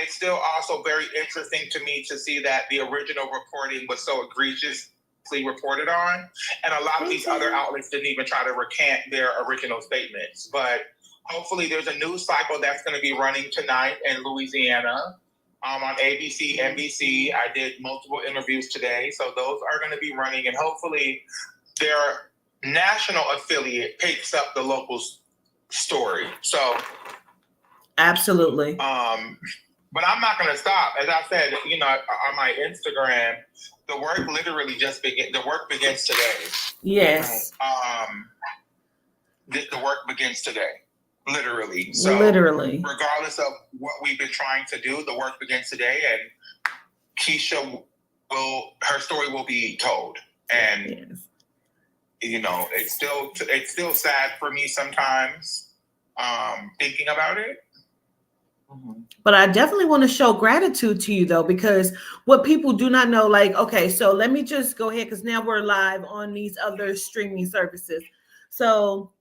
it's still also very interesting to me to see that the original reporting was so egregiously reported on, and a lot of these other outlets didn't even try to recant their original statements. But hopefully there's a news cycle that's going to be running tonight in Louisiana on ABC, NBC. I did multiple interviews today, so those are going to be running, and hopefully their national affiliate picks up the local story. So absolutely. But I'm not going to stop. As I said, on my Instagram, the work literally just begins. The work begins today. Yes. The work begins today. Literally. So literally. Regardless of what we've been trying to do, the work begins today, and Keisha her story will be told. And it's still sad for me sometimes thinking about it. But I definitely want to show gratitude to you, though, because what people do not know, like, okay, so let me just go ahead, because now we're live on these other streaming services. So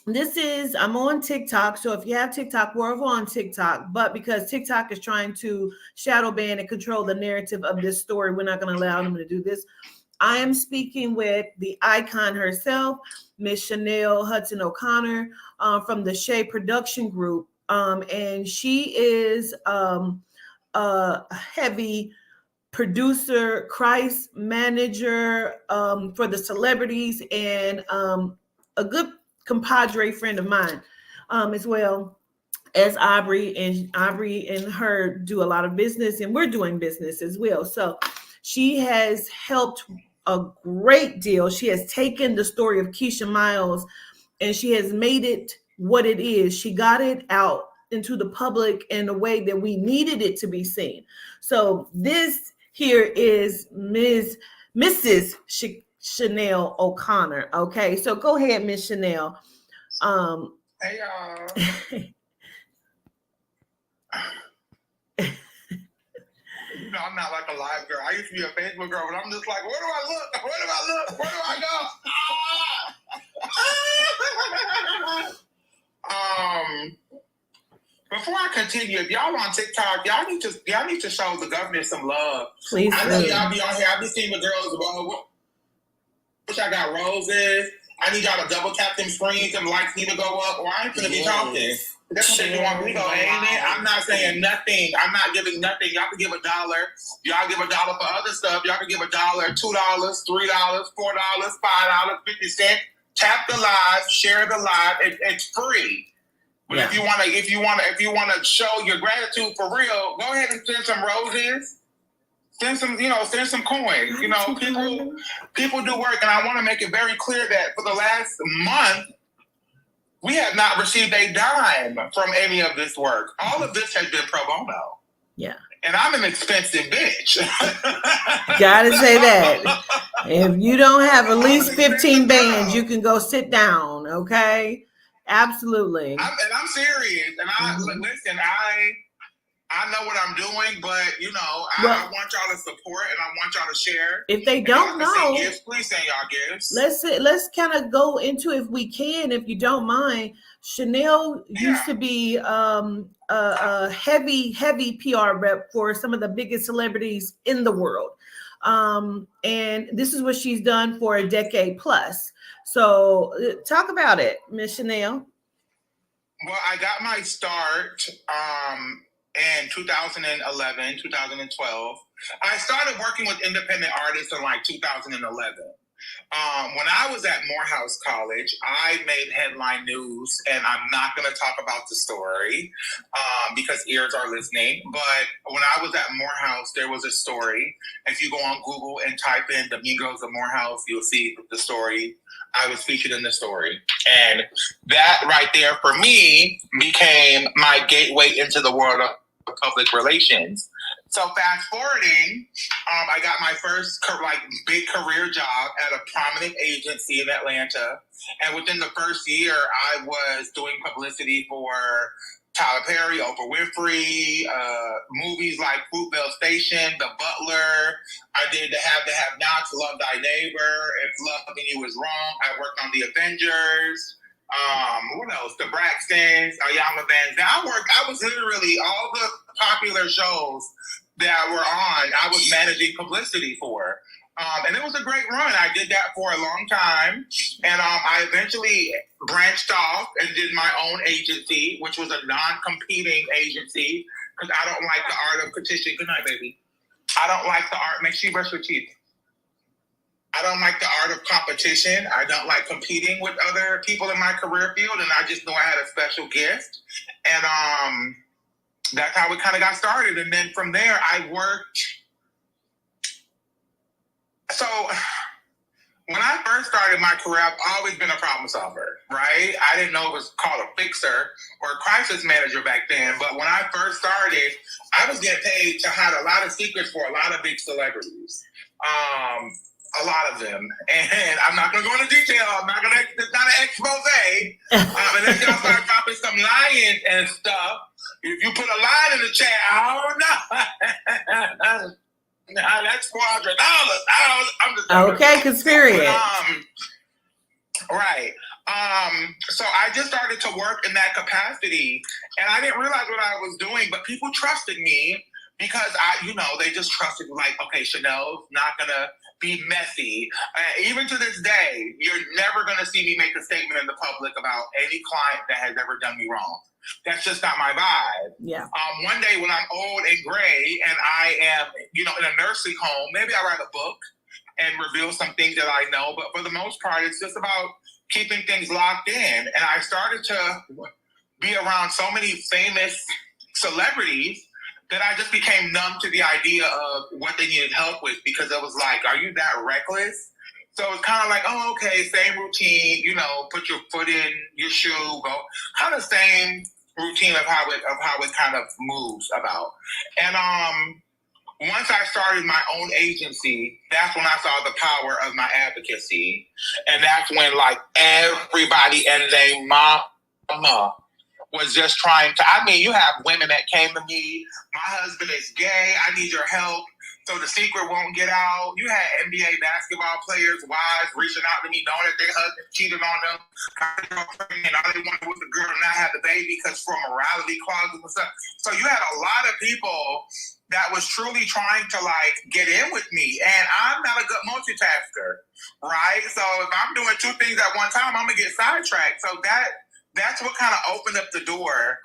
I'm on TikTok. So if you have TikTok, we're over on TikTok. But because TikTok is trying to shadow ban and control the narrative of this story, we're not going to allow them to do this. I am speaking with the icon herself, Miss Chanel Hudson O'Connor from the Shea Production Group. And she is a heavy producer, Christ manager for the celebrities, and a good compadre friend of mine as well as Aubrey. And Aubrey and her do a lot of business, and we're doing business as well. So she has helped a great deal. She has taken the story of Kesha Miles and she has made it what it is. She got it out into the public in a way that we needed it to be seen. So this here is Mrs. Chanel O'Connor. Okay, so go ahead, Miss Chanel. Hey y'all. I'm not like a live girl. I used to be a Facebook girl, but I'm just like, where do I look? Where do I look? Where do I go? Before I continue, if y'all on TikTok, y'all need to show the governor some love. Please. I know y'all be on here. I be seeing the girls. Wish I got roses. I need y'all to double tap them screens. Them lights need to go up, or I ain't gonna be talking. That's what they want me to go, ain't it? I'm not saying nothing. I'm not giving nothing. Y'all can give $1. Y'all give $1 for other stuff. Y'all can give $1, $2, $3, $4, $5, 50 cents. Tap the live, share the live. It's free. But if you wanna show your gratitude for real, go ahead and send some roses. Send some coins. People do work, and I want to make it very clear that for the last month, we have not received a dime from any of this work. All of this has been pro bono. Yeah. And I'm an expensive bitch. Gotta say that. If you don't have at least 15 bands, you can go sit down, okay? Absolutely. I'm serious. And listen, I know what I'm doing, but I want y'all to support and I want y'all to share. If they don't know, gifts, please send y'all gifts. Let's kind of go into, if we can, if you don't mind. Chanel used to be a heavy PR rep for some of the biggest celebrities in the world. And this is what she's done for a decade plus. So talk about it, Miss Chanel. Well, I got my start in 2011, 2012. I started working with independent artists in like 2011. When I was at Morehouse College, I made headline news, and I'm not going to talk about the story because ears are listening. But when I was at Morehouse, there was a story. If you go on Google and type in the Migos of Morehouse, you'll see the story. I was featured in the story. And that right there for me became my gateway into the world of public relations. So fast forwarding, I got my first big career job at a prominent agency in Atlanta. And within the first year, I was doing publicity for Tyler Perry, Oprah Winfrey, movies like Fruitvale Station, The Butler. I did The Have Nots, Love Thy Neighbor, If Loving You Is Wrong. I worked on The Avengers. What else? The Braxtons, Ayala Van. I was literally all the popular shows that were on. I was managing publicity for. And it was a great run. I did that for a long time. And I eventually branched off and did my own agency, which was a non-competing agency, because I don't like the art of competition. Good night, baby. I don't like the art. Make sure you brush your teeth. I don't like the art of competition. I don't like competing with other people in my career field. And I just knew I had a special gift. And that's how it kind of got started. And then from there, I worked. So when I first started my career, I've always been a problem solver, right? I didn't know it was called a fixer or a crisis manager back then. But when I first started, I was getting paid to hide a lot of secrets for a lot of big celebrities. A lot of them. And I'm not going to go into detail. It's not an expose. And then y'all start dropping some lying and stuff. If you put a line in the chat, I don't know. Nah, that's $400. I'm just okay, conspiracy. Right. So I just started to work in that capacity, and I didn't realize what I was doing, but people trusted me because they just trusted me. Like, okay, Chanel's not gonna be messy. Even to this day, you're never gonna see me make a statement in the public about any client that has ever done me wrong. That's just not my vibe. Yeah. One day when I'm old and gray and I am, in a nursing home, maybe I'll write a book and reveal some things that I know. But for the most part, it's just about keeping things locked in. And I started to be around so many famous celebrities that I just became numb to the idea of what they needed help with, because it was like, are you that reckless? So it's kind of like, oh, okay, same routine, put your foot in your shoe, go kind of same routine of how it kind of moves about. And once I started my own agency, that's when I saw the power of my advocacy. And that's when like everybody and their mama was just trying to, you have women that came to me, my husband is gay, I need your help so the secret won't get out. You had NBA basketball players, wives, reaching out to me knowing that their husband cheated on them, and all they wanted was the girl to not have the baby because for morality clauses and stuff. So you had a lot of people that was truly trying to like get in with me, and I'm not a good multitasker, right? So if I'm doing two things at one time, I'm gonna get sidetracked. So that's what kind of opened up the door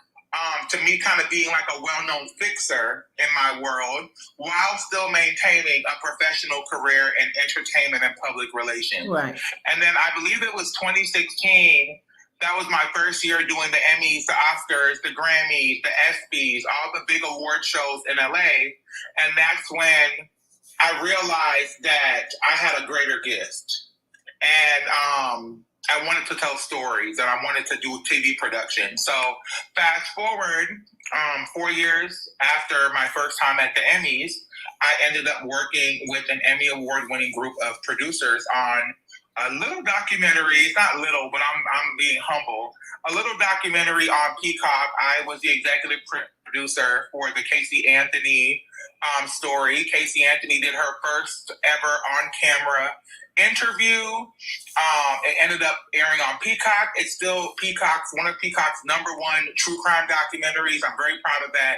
to me kind of being like a well-known fixer in my world while still maintaining a professional career in entertainment and public relations. Right. And then I believe it was 2016. That was my first year doing the Emmys, the Oscars, the Grammys, the ESPYs, all the big award shows in LA. And that's when I realized that I had a greater gift. And I wanted to tell stories and I wanted to do TV production. So fast forward 4 years after my first time at the Emmys, I ended up working with an Emmy Award-winning group of producers on a little documentary. It's not little, but I'm being humble. A little documentary on Peacock. I was the executive producer for the Casey Anthony story. Casey Anthony did her first ever on-camera interview. It ended up airing on Peacock. It's still one of Peacock's #1 true crime documentaries. I'm very proud of that.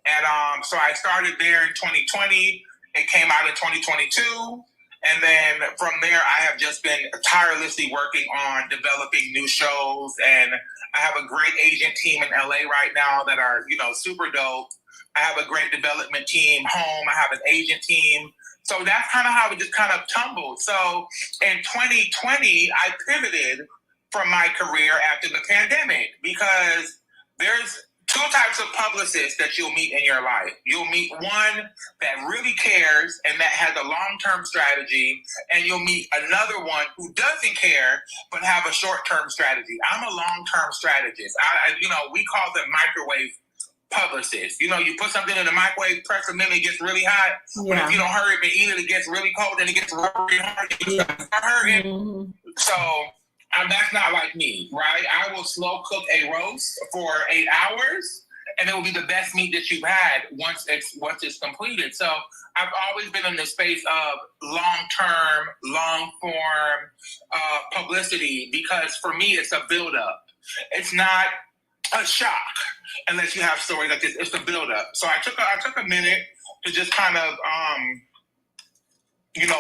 And so I started there in 2020. It came out in 2022. And then from there, I have just been tirelessly working on developing new shows. And I have a great agent team in LA right now that are, super dope. I have a great development team home. I have an agent team. So that's kind of how it just kind of tumbled. So in 2020, I pivoted from my career after the pandemic because there's two types of publicists that you'll meet in your life. You'll meet one that really cares and that has a long-term strategy, and you'll meet another one who doesn't care but have a short-term strategy. I'm a long-term strategist. We call them microwave publicist. You put something in the microwave, press a minute, it gets really hot. Yeah. But if you don't hurry up and eat it, it gets really cold, and it gets really hard. Mm-hmm. So that's not like me, right? I will slow cook a roast for 8 hours, and it will be the best meat that you've had once it's completed. So I've always been in the space of long-term, long-form publicity, because for me, it's a build-up. It's not a shock unless you have stories like this. It's a build-up. So I took a minute to just kind of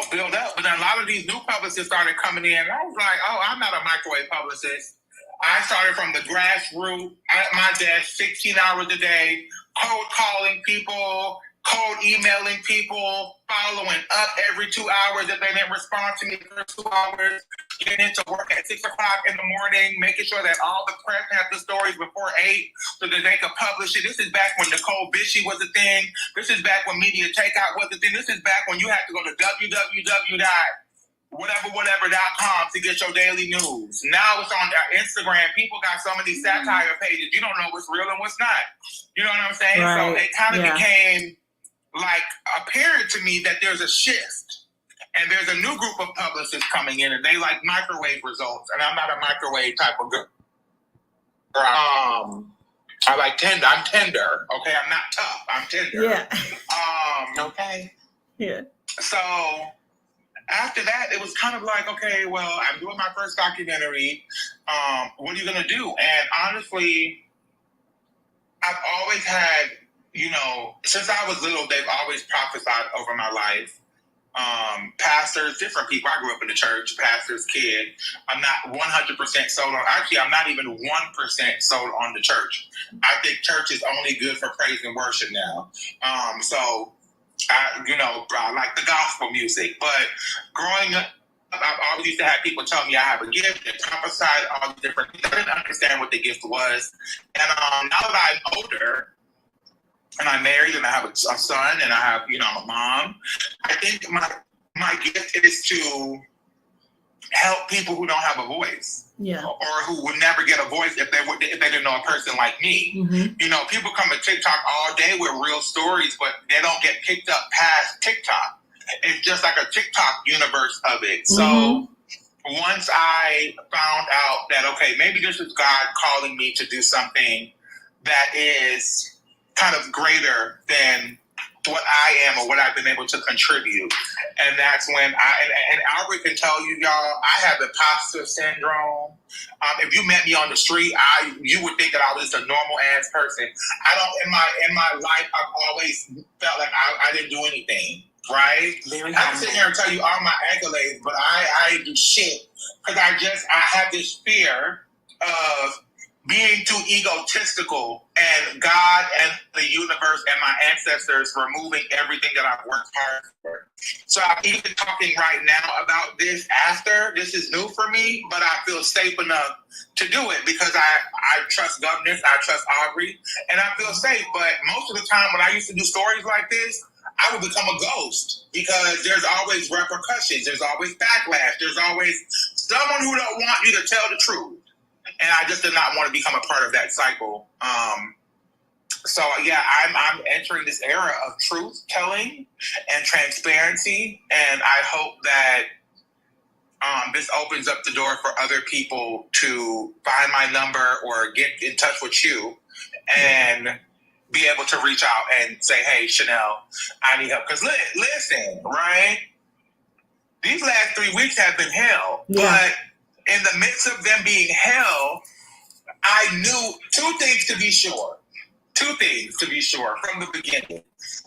build up. But then a lot of these new publicists started coming in, and I was like, oh, I'm not a microwave publicist. I started from the grassroots at my desk, 16 hours a day, cold calling people, cold emailing people, following up every 2 hours if they didn't respond to me for 2 hours, getting into work at 6 o'clock in the morning, making sure that all the press had the stories before 8 so that they could publish it. This is back when Nicole Bishy was a thing. This is back when media takeout was a thing. This is back when you had to go to www.whatever.com to get your daily news. Now it's on Instagram. People got so many satire pages. You don't know what's real and what's not. You know what I'm saying? Right. So it kind of became like apparent to me that there's a shift. And there's a new group of publicists coming in, and they like microwave results. And I'm not a microwave type of girl. I like tender. I'm tender. Okay, I'm not tough. I'm tender. Yeah. Okay. Yeah. So after that, it was kind of like, okay, well, I'm doing my first documentary. What are you gonna do? And honestly, I've always had, since I was little, they've always prophesied over my life. Pastors, different people. I grew up in the church, pastor's kid. I'm not 100% sold on, actually, I'm not even 1% sold on the church. I think church is only good for praise and worship now. So I like the gospel music, but growing up, I've always used to have people tell me I have a gift and prophesied all the different things. I didn't understand what the gift was. And now that I'm older, and I'm married, and I have a son, and I have, a mom, I think my gift is to help people who don't have a voice, or who would never get a voice if they didn't know a person like me. Mm-hmm. People come to TikTok all day with real stories, but they don't get picked up past TikTok. It's just like a TikTok universe of it. So once I found out that, okay, maybe this is God calling me to do something that is kind of greater than what I am or what I've been able to contribute. And that's when and Albert can tell you, y'all, I have imposter syndrome. If you met me on the street, you would think that I was just a normal ass person. In my life, I've always felt like I didn't do anything, right? I can sit here and tell you all my accolades, but I didn't do shit. Because I have this fear of being too egotistical, and God and the universe and my ancestors removing everything that I've worked hard for. So I'm even talking right now about this after. This is new for me, but I feel safe enough to do it because I trust governance, I trust Aubrey, and I feel safe. But most of the time when I used to do stories like this, I would become a ghost because there's always repercussions. There's always backlash. There's always someone who don't want you to tell the truth. And I just did not want to become a part of that cycle. So yeah, I'm entering this era of truth telling and transparency, and I hope that this opens up the door for other people to find my number or get in touch with you and be able to reach out and say, hey, Chanel, I need help. Because listen, right? These last 3 weeks have been hell, but in the midst of them being hell, I knew two things to be sure from the beginning.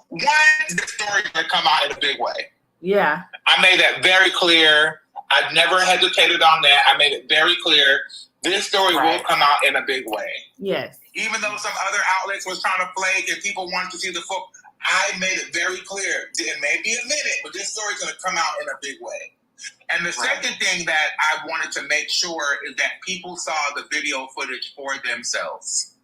One, the story is going to come out in a big way. Yeah. I made that very clear. I've never hesitated on that. I made it very clear. This story will come out in a big way. Yes. Even though some other outlets was trying to flake and people wanted to see the full, I made it very clear. It may be a minute, but this story is going to come out in a big way. And the second thing that I wanted to make sure is that people saw the video footage for themselves.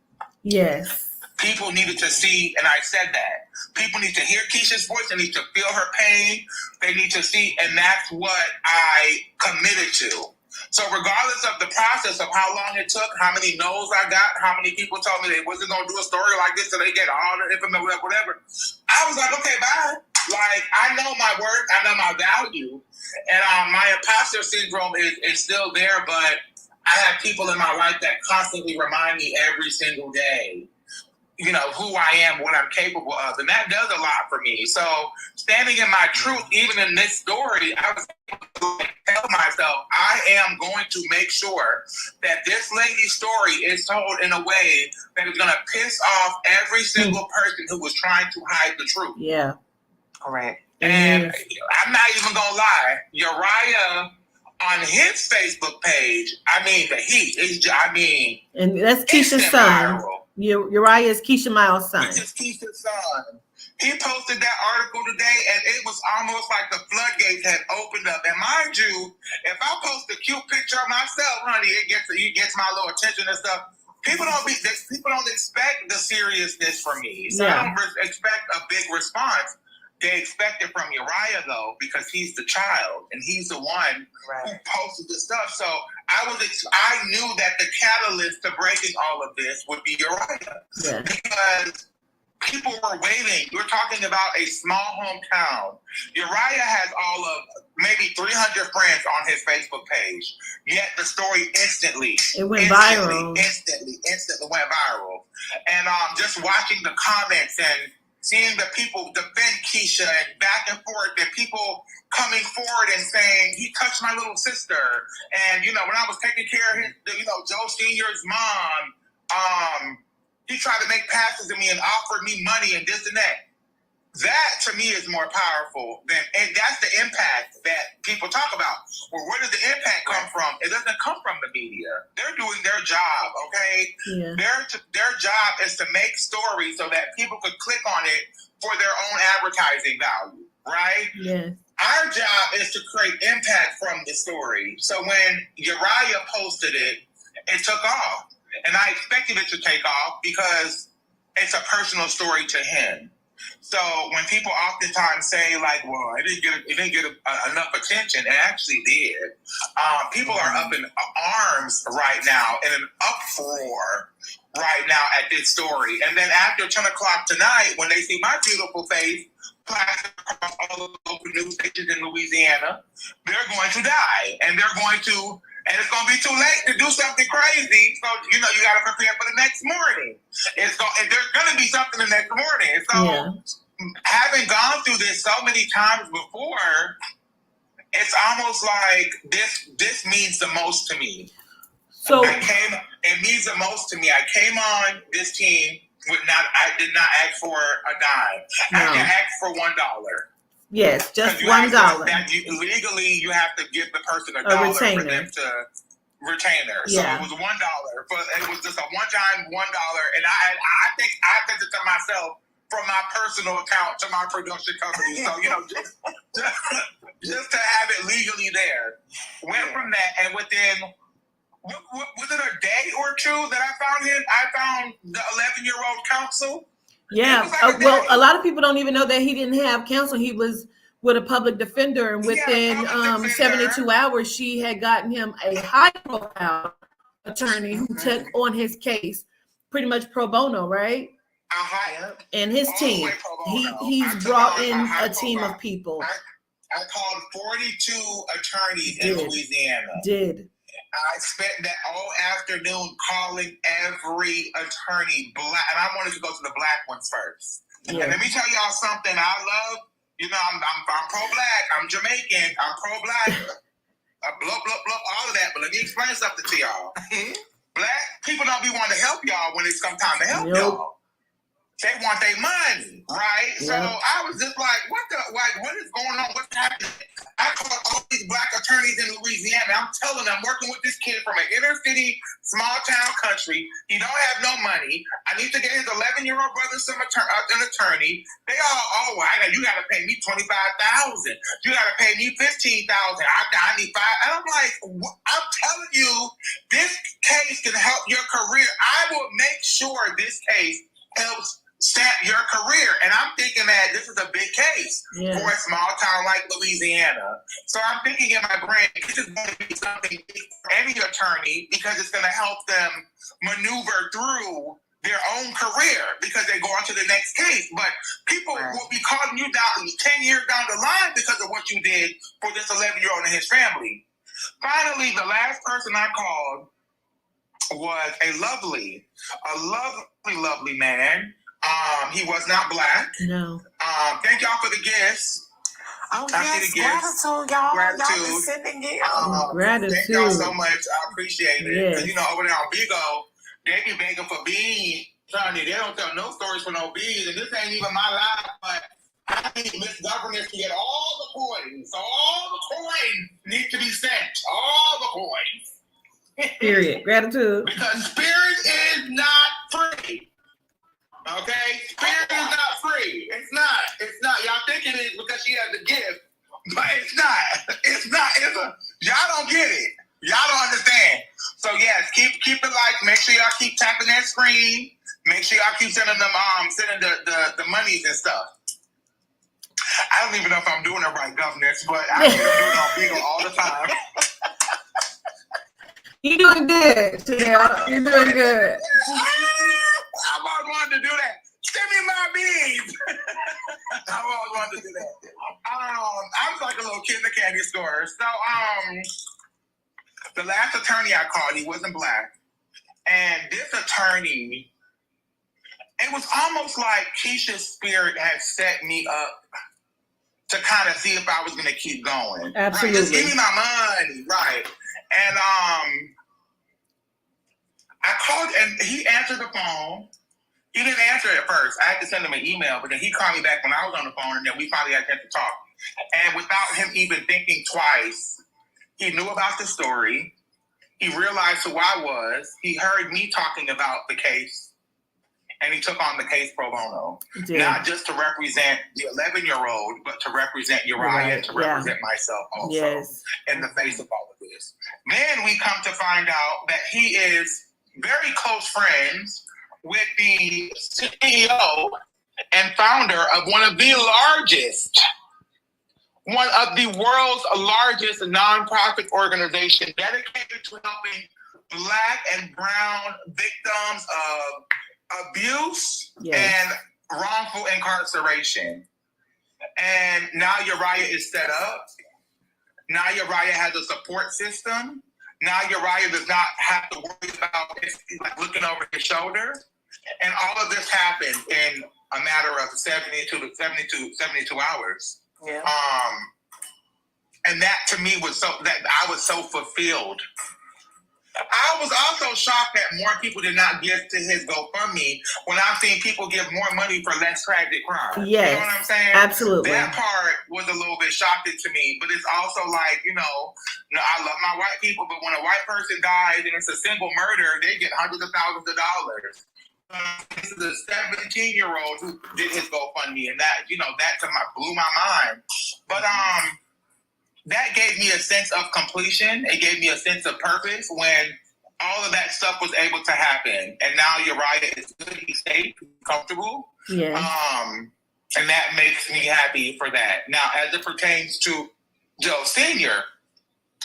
Yes. People needed to see, and I said that. People need to hear Keisha's voice. They need to feel her pain. They need to see, and that's what I committed to. So regardless of the process of how long it took, how many no's I got, how many people told me they wasn't going to do a story like this so they get all the information, whatever, I was like, okay, bye. Like, I know my worth. I know my value. And my imposter syndrome is still there, but I have people in my life that constantly remind me every single day, who I am, what I'm capable of. And that does a lot for me. So standing in my truth, even in this story, I was able to tell myself, I am going to make sure that this lady's story is told in a way that is going to piss off every single person who was trying to hide the truth. Yeah. Correct. And I'm not even going to lie, Uriah on his Facebook page, and that's Keisha's son. Viral. Uriah is Kesha Miles' son. This is Keisha's son. He posted that article today, and it was almost like the floodgates had opened up. And mind you, if I post a cute picture of myself, honey, it gets my little attention and stuff. People don't expect the seriousness from me, so I don't expect a big response. They expect it from Uriah, though, because he's the child and he's the one who posted the stuff. So I knew that the catalyst to breaking all of this would be Uriah, because people were waiting. We're talking about a small hometown. Uriah has all of maybe 300 friends on his Facebook page. Yet the story instantly went viral. Instantly went viral. And just watching the comments and seeing the people defend Keisha and back and forth, and people coming forward and saying, he touched my little sister. And, when I was taking care of his, Joe Sr.'s mom, he tried to make passes at me and offered me money and this and that. That, to me, is more powerful and that's the impact that people talk about. Well, where does the impact come from? It doesn't come from the media. They're doing their job, okay? Yeah. Their job is to make stories so that people could click on it for their own advertising value, right? Yes. Our job is to create impact from the story. So when Uriah posted it, it took off. And I expected it to take off because it's a personal story to him. So when people oftentimes say, like, well, it didn't get enough attention, it actually did. People are up in arms right now, in an uproar right now at this story. And then after 10 o'clock tonight, when they see my beautiful face plastered across all the local news stations in Louisiana, they're going to die. And it's going to be too late to do something crazy. So, you got to prepare for the next morning. There's going to be something the next morning. So, having gone through this so many times before, it's almost like this means the most to me. So it means the most to me. I came on this team I did not ask for a dime. No. I asked for $1. Yes, just $1. Legally, you have to give the person $1 for them to retainer. So it was $1. But it was just a one-time $1. And I think I sent it to myself from my personal account to my production company. So, just to have it legally there. Went from that, and within, was it a day or two that I found the 11-year-old counsel? Yeah. Well, a lot of people don't even know that he didn't have counsel. He was with a public defender, and within 72 hours, she had gotten him a high-profile attorney who took on his case, pretty much pro bono, right? And his team. He's brought in a team of people. I called 42 attorneys in Louisiana. I spent that all afternoon calling every attorney black, and I wanted to go to the black ones first. Yeah. And let me tell y'all something. I love, I'm pro-black. I'm Jamaican. I'm pro-black. Blah, blah, blah, all of that. But let me explain something to y'all. Black people don't be wanting to help y'all when it's come time to help y'all. They want their money, right? Yeah. So I was just like, what is going on? What's happening? I called all these black attorneys in Louisiana. I'm telling them, I'm working with this kid from an inner city, small town country. He don't have no money. I need to get his 11-year-old brother an attorney. They all, you got to pay me $25,000. You got to pay me $15,000. I need $5,000. And I'm like, I'm telling you, this case can help your career. I will make sure this case helps stamp your career. And I'm thinking that this is a big case for a small town like Louisiana. So I'm thinking in my brain, this is going to be something big for any attorney because it's going to help them maneuver through their own career because they go on to the next case. But people will be calling you down 10 years down the line because of what you did for this 11-year-old and his family. Finally, the last person I called was a lovely man. He was not black. No. Thank y'all for the gifts. Oh, yes, gratitude, y'all. Gratitude. Y'all been sending gifts. Gratitude. Thank y'all so much. I appreciate it. Yes. Because, you know, over there on Bigo, they be begging for beans. Honey, they don't tell no stories for no beans, and this ain't even my life, but I need Miss Governor to get all the coins. So all the coins need to be sent. All the coins. Period. Gratitude. Because spirit is not free. Okay? Spirit is not free. It's not. It's not. Y'all think it is because she has a gift, but it's not. It's not. Y'all don't get it. Y'all don't understand. So yes, keep it like. Make sure y'all keep tapping that screen. Make sure y'all keep sending them the monies and stuff. I don't even know if I'm doing it right, governors, but I see them doing it on Beagle all the time. You're doing good, Chanel. You're doing good. I've always wanted to do that. Send me my beads. I've always wanted to do that. I was like a little kid in the candy store. So the last attorney I called, he wasn't black. And this attorney, it was almost like Keisha's spirit had set me up to kind of see if I was going to keep going. Absolutely. Right? Just give me my money. Right. And I called and he answered the phone. He didn't answer it at first. I had to send him an email, but then he called me back when I was on the phone, and then we finally had a chance to talk. And without him even thinking twice, he knew about the story. He realized who I was. He heard me talking about the case, and he took on the case pro bono. Yeah. Not just to represent the 11-year-old, but to represent Uriah and to represent myself also in the face of all of this. Then we come to find out that he is very close friends with the CEO and founder of one of the world's largest nonprofit organization dedicated to helping Black and brown victims of abuse and wrongful incarceration. And now Uriah is set up. Now Uriah has a support system. Now Uriah does not have to worry about like looking over his shoulder. And all of this happened in a matter of 72 hours. Yeah. And that to me was that I was so fulfilled. I was also shocked that more people did not give to his GoFundMe when I've seen people give more money for less tragic crimes. Yes, you know what I'm saying? Absolutely. That part was a little bit shocking to me, but it's also like, I love my white people, but when a white person dies and it's a single murder, they get hundreds of thousands of dollars. This is a 17-year-old who did his GoFundMe, and that, that blew my mind. But that gave me a sense of completion. It gave me a sense of purpose when all of that stuff was able to happen. And now Uriah is good, he's safe, he's comfortable. Yeah. And that makes me happy for that. Now, as it pertains to Joe Sr.,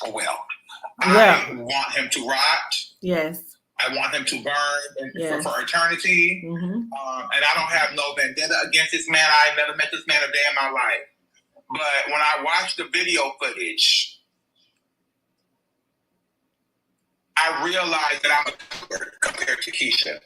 I want him to rot. Yes. I want him to burn for eternity. Mm-hmm. And I don't have no vendetta against this man. I never met this man a day in my life. But when I watched the video footage, I realized that I'm a coward compared to Keisha.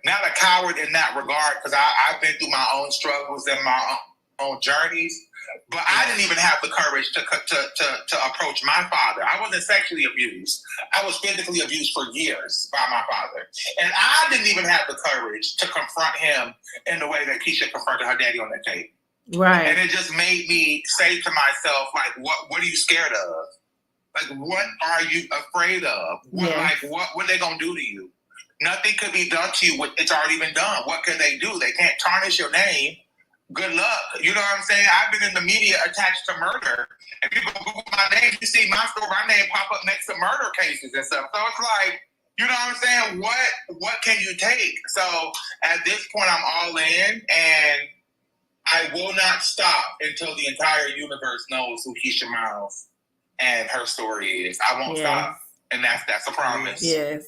Not a coward in that regard, because I've been through my own struggles and my own journeys. But I didn't even have the courage to approach my father. I wasn't sexually abused. I was physically abused for years by my father. And I didn't even have the courage to confront him in the way that Keisha confronted her daddy on that tape. Right. And it just made me say to myself, like, what are you scared of? Like, what are you afraid of? What are they going to do to you? Nothing could be done to you. It's already been done. What can they do? They can't tarnish your name. Good luck. You know what I'm saying? I've been in the media attached to murder. If you go Google my name, you see my name pop up next to murder cases and stuff. So it's like, you know what I'm saying? What can you take? So at this point, I'm all in, and I will not stop until the entire universe knows who Kesha Miles and her story is. I won't stop. And that's a promise. Yes.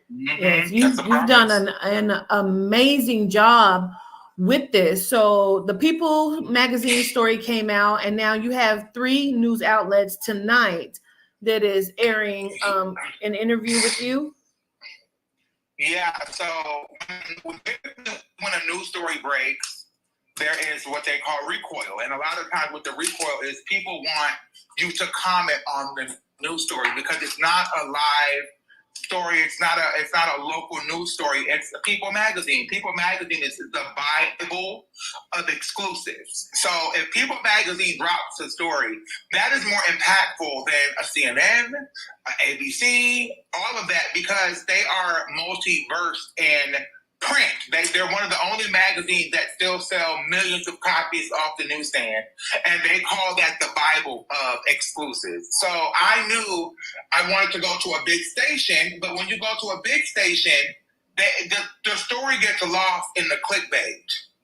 Mm-hmm. Yes. You've done an amazing job with this. So the People magazine story came out, and now you have 3 news outlets tonight that is airing an interview with you. Yeah, so when a news story breaks, there is what they call recoil. And a lot of times what the recoil is, people want you to comment on the news story because it's not a live story. It's not a local news story. It's People Magazine. People Magazine is the Bible of exclusives. So if People Magazine drops a story, that is more impactful than a CNN, a ABC, all of that, because they are multi-versed in print. They're one of the only magazines that still sell millions of copies off the newsstand, and they call that the Bible of exclusives. So I knew I wanted to go to a big station, but when you go to a big station, the story gets lost in the clickbait.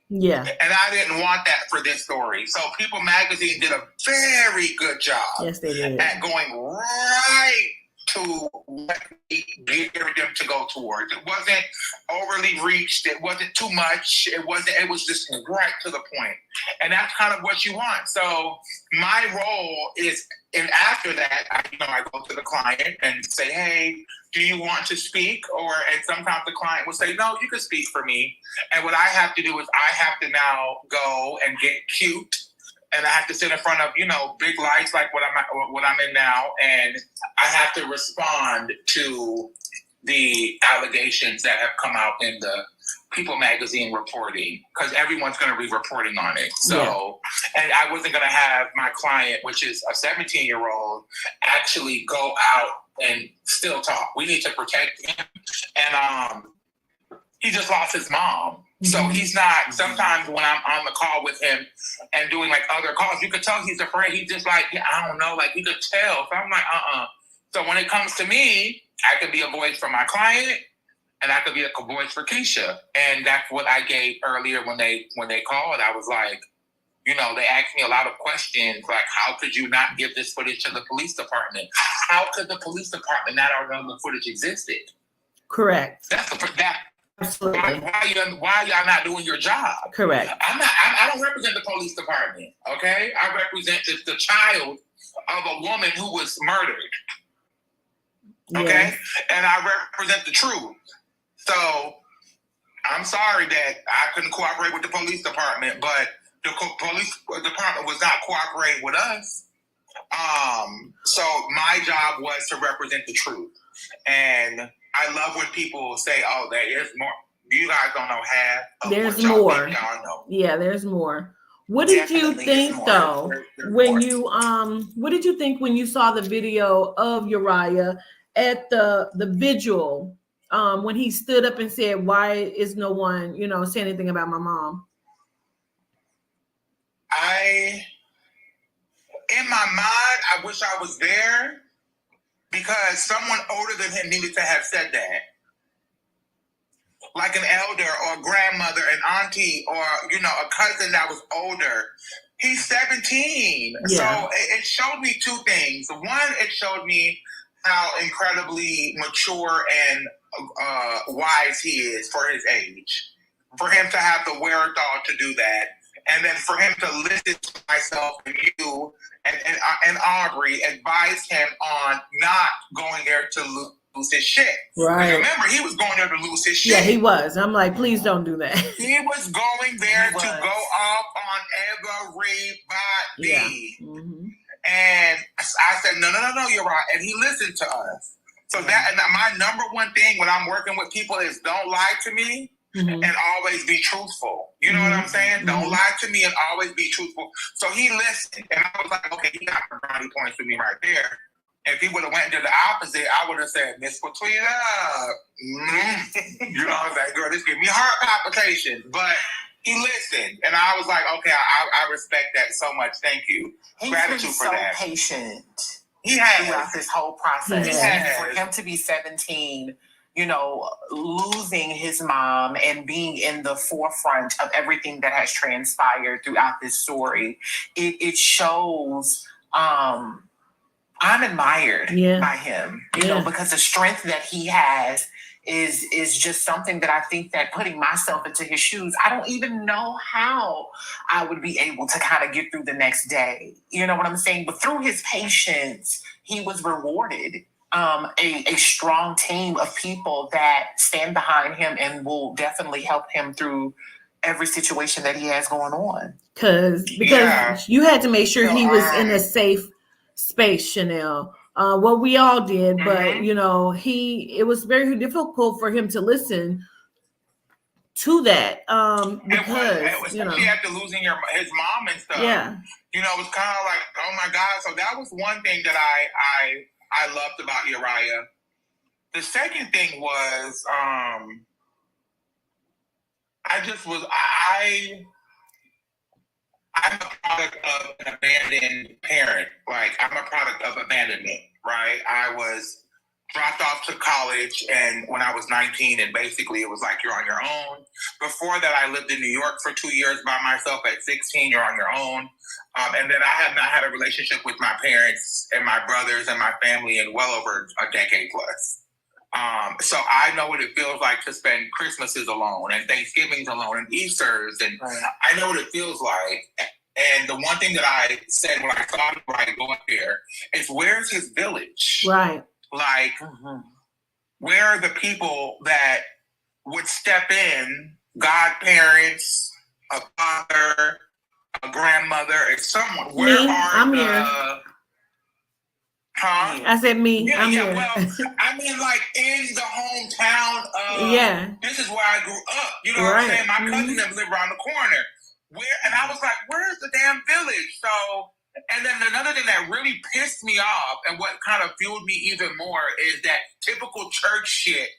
Yeah. And I didn't want that for this story. So People Magazine did a very good job. Yes, they did. At going right to what we geared them to go towards. It wasn't overly reached. It wasn't too much. It was just right to the point. And that's kind of what you want. So my role is, and after that, I go to the client and say, hey, do you want to speak? And sometimes the client will say, no, you can speak for me. And what I have to do is I have to now go and get cute. And I have to sit in front of, big lights like what I'm in now. And I have to respond to the allegations that have come out in the People Magazine reporting, because everyone's going to be reporting on it. So, And I wasn't going to have my client, which is a 17-year-old, actually go out and still talk. We need to protect him. And he just lost his mom. So he's not, sometimes when I'm on the call with him and doing like other calls, you could tell he's afraid. He's just like, I don't know, like you could tell. So I'm like, So when it comes to me, I could be a voice for my client and I could be a voice for Keisha. And that's what I gave earlier when they called. I was like, they asked me a lot of questions, like, how could you not give this footage to the police department? How could the police department not know the footage existed? Correct. Absolutely. Why y'all not doing your job? Correct. I don't represent the police department, okay? I represent the child of a woman who was murdered, okay? Yes. And I represent the truth. So I'm sorry that I couldn't cooperate with the police department, but the police department was not cooperating with us. So my job was to represent the truth. And I love when people say, oh, there is more. You guys don't know half of there's what y'all more. Think y'all know. Yeah, there's more. What did you think though when you what did you think when you saw the video of Uriah at the vigil when he stood up and said, why is no one, saying anything about my mom? In my mind, I wish I was there, because someone older than him needed to have said that. Like an elder or a grandmother, an auntie, or, a cousin that was older. He's 17. Yeah. So it showed me two things. One, it showed me how incredibly mature and wise he is for his age. For him to have the wherewithal to do that. And then for him to listen to myself and you and Aubrey advise him on not going there to lose his shit. Right. Remember, he was going there to lose his shit. Yeah, he was. I'm like, please don't do that. He was going there to go off on everybody. Yeah. Mm-hmm. And I said, no, you're right. And he listened to us. So that, and my number one thing when I'm working with people is don't lie to me. Mm-hmm. And always be truthful. You know what I'm saying? Mm-hmm. Don't lie to me and always be truthful. So he listened, and I was like, okay, he got brownie points for me right there. If he would have went to the opposite, I would have said, Miss Between up. You know what I'm saying? Girl, this give me heart palpitations. But he listened, and I was like, okay, I respect that so much. Thank you. He's Gratitude been for so that. Patient. He has. Throughout this whole process. For him to be 17, losing his mom and being in the forefront of everything that has transpired throughout this story, it shows I'm admired by him, because the strength that he has is just something that I think that putting myself into his shoes, I don't even know how I would be able to kind of get through the next day. You know what I'm saying? But through his patience, he was rewarded. a strong team of people that stand behind him and will definitely help him through every situation that he has going on. Because you had to make sure he was in a safe space, Chanel. Well, we all did, but you know, it was very difficult for him to listen to that. Because you know, after losing his mom and stuff. Yeah. You know, it was kind of like, oh my God. So that was one thing that I loved about Uriah. The second thing was I'm a product of an abandoned parent. Like, I'm a product of abandonment, right? I was dropped off to college and when I was 19, and basically it was like, you're on your own. Before that, I lived in New York for 2 years by myself. At 16, you're on your own. And then I have not had a relationship with my parents and my brothers and my family in well over a decade plus. So I know what it feels like to spend Christmases alone and Thanksgivings alone and Easters. And I know what it feels like. And the one thing that I said when I saw him go up there is, where's his village? Right. Like, where are the people that would step in, godparents, a father, a grandmother, or someone? I'm here. Huh? I said me. I'm here. Well, I mean, like, in the hometown of, this is where I grew up. You know what I'm saying? My cousin that lived around the corner. And I was like, where's the damn village? So, and then another thing that really pissed me off and what kind of fueled me even more is that typical church shit.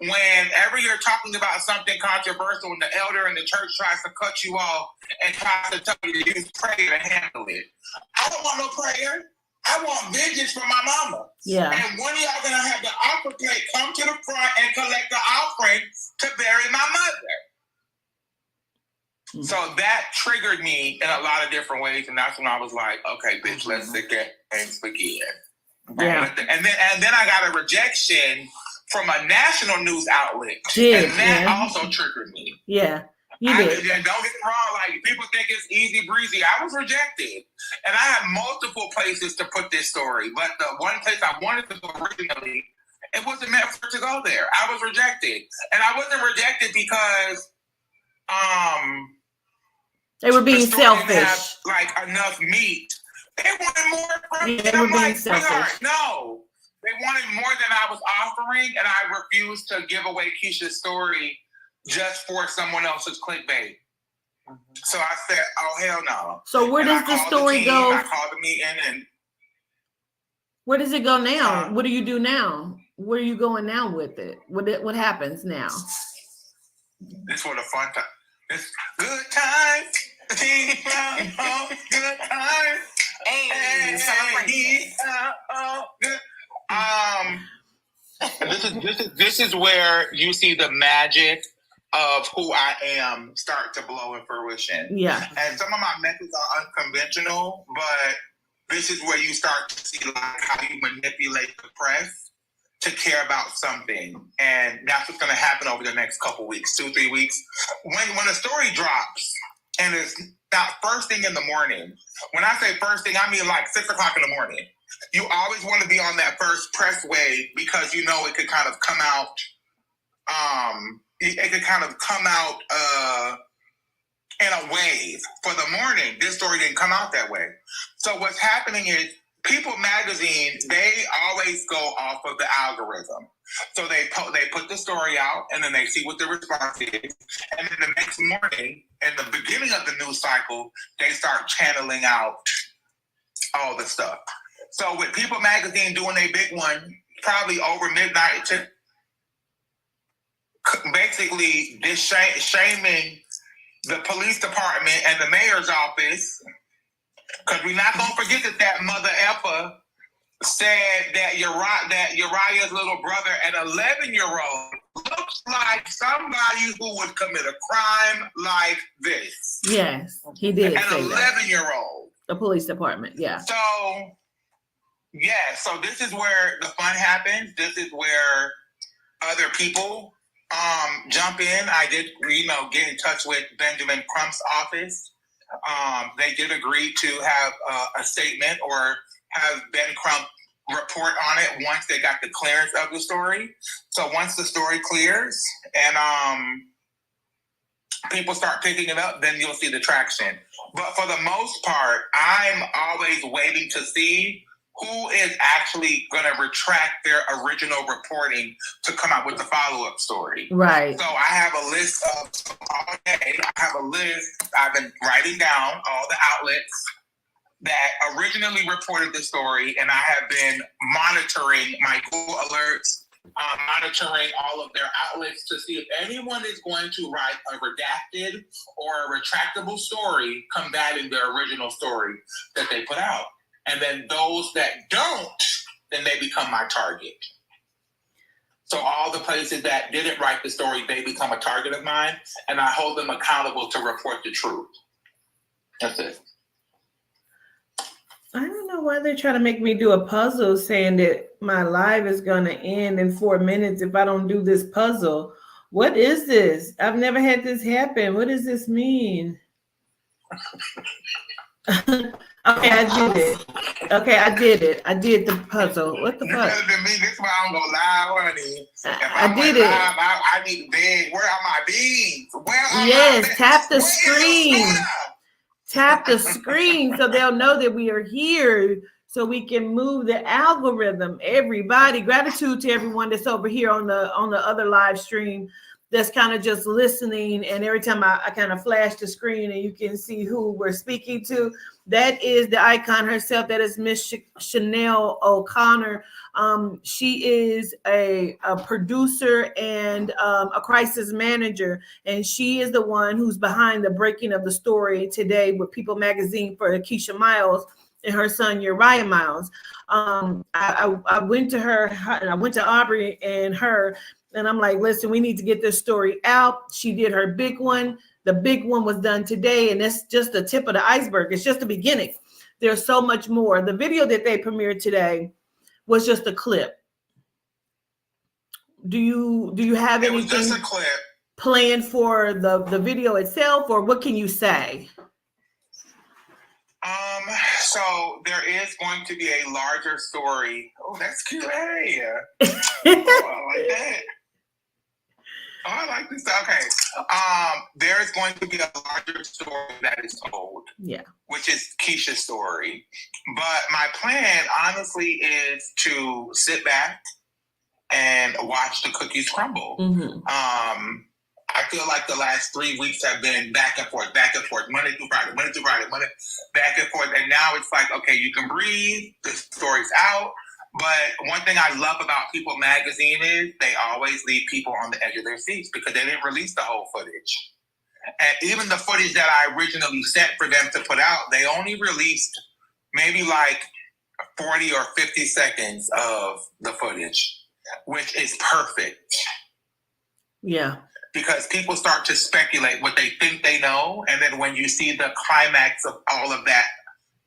Whenever you're talking about something controversial and the elder in the church tries to cut you off and tries to tell you to use prayer to handle it. I don't want no prayer. I want vengeance from my mama. Yeah. And when y'all gonna have the offering plate come to the front and collect the offering to bury my mother? So that triggered me in a lot of different ways, and that's when I was like, okay, bitch, let's sit there and begin. Yeah. And then I got a rejection from a national news outlet. And that also triggered me. Yeah. You did. And don't get me wrong, like, people think it's easy breezy. I was rejected. And I had multiple places to put this story, but the one place I wanted to go originally, it wasn't meant for it to go there. I was rejected. And I wasn't rejected because they were being selfish. Didn't have, like, enough meat. They wanted more from me. They were being selfish. No. They wanted more than I was offering, and I refused to give away Keisha's story just for someone else's clickbait. So I said, oh, hell no. So where does the story go? I called the meeting, and where does it go now? What do you do now? Where are you going now with it? What happens now? This was a fun time. It's good time. Good time. Hey, this is where you see the magic of who I am start to blow in fruition. Yeah. And some of my methods are unconventional, but this is where you start to see, like, how you manipulate the press to care about something. And that's what's going to happen over the next couple weeks, 2-3 weeks. When the story drops, and it's not first thing in the morning. When I say first thing, I mean like 6 o'clock in the morning. You always want to be on that first press wave because you know it could kind of come out. It could kind of come out in a wave for the morning. This story didn't come out that way. So what's happening is People Magazine, they always go off of the algorithm. So they put the story out, and then they see what the response is. And then the next morning, in the beginning of the news cycle, they start channeling out all the stuff. So with People Magazine doing a big one, probably over midnight, to basically shaming the police department and the mayor's office, because we're not going to forget that mother effer said that Uriah's little brother, an 11-year-old, looks like somebody who would commit a crime like this. Yes, he did. An 11-year-old. The police department, yeah. So this is where the fun happens. This is where other people jump in. I did, get in touch with Benjamin Crump's office. They did agree to have a statement or have Ben Crump report on it once they got the clearance of the story. So once the story clears and people start picking it up, then you'll see the traction. But for the most part, I'm always waiting to see who is actually going to retract their original reporting to come out with the follow-up story. Right. So I have a list of, I've been writing down all the outlets that originally reported the story, and I have been monitoring my Google alerts, monitoring all of their outlets to see if anyone is going to write a redacted or a retractable story combating their original story that they put out. And then those that don't, then they become my target. So all the places that didn't write the story, they become a target of mine, and I hold them accountable to report the truth. That's it. I don't know why they're trying to make me do a puzzle saying that my live is going to end in 4 minutes if I don't do this puzzle. What is this? I've never had this happen. What does this mean? Okay, I did it. Okay, I did it. I did the puzzle. What the fuck? Better than me. This is why I'm going live, honey. I did it. Live, I need to beg. Where are my beans? Where are yes, my tap the Where screen. Tap the screen so they'll know that we are here so we can move the algorithm. Everybody, gratitude to everyone that's over here on the other live stream that's kind of just listening. And every time I kind of flash the screen and you can see who we're speaking to, that is the icon herself. That is Miss Chanel O'Connor. She is a producer and a crisis manager, and she is the one who's behind the breaking of the story today with People Magazine for Kesha Miles and her son Uriah Miles. I went to her, and I went to Aubrey and her, and I'm like, listen, we need to get this story out. She did her big one. The big one was done today, and that's just the tip of the iceberg. It's just the beginning. There's so much more. The video that they premiered today was just a clip. Do you have anything planned for the video itself, or what can you say? So there is going to be a larger story. Oh, that's cute. Hey. Oh, I like that. Oh, I like this. Okay. There is going to be a larger story that is told. Yeah. Which is Keisha's story. But my plan, honestly, is to sit back and watch the cookies crumble. Mm-hmm. I feel like the last 3 weeks have been back and forth, Monday through Friday, back and forth. And now it's like, okay, you can breathe, the story's out. But one thing I love about People Magazine is they always leave people on the edge of their seats because they didn't release the whole footage. And even the footage that I originally set for them to put out, they only released maybe like 40 or 50 seconds of the footage, which is perfect. Yeah. Because people start to speculate what they think they know. And then when you see the climax of all of that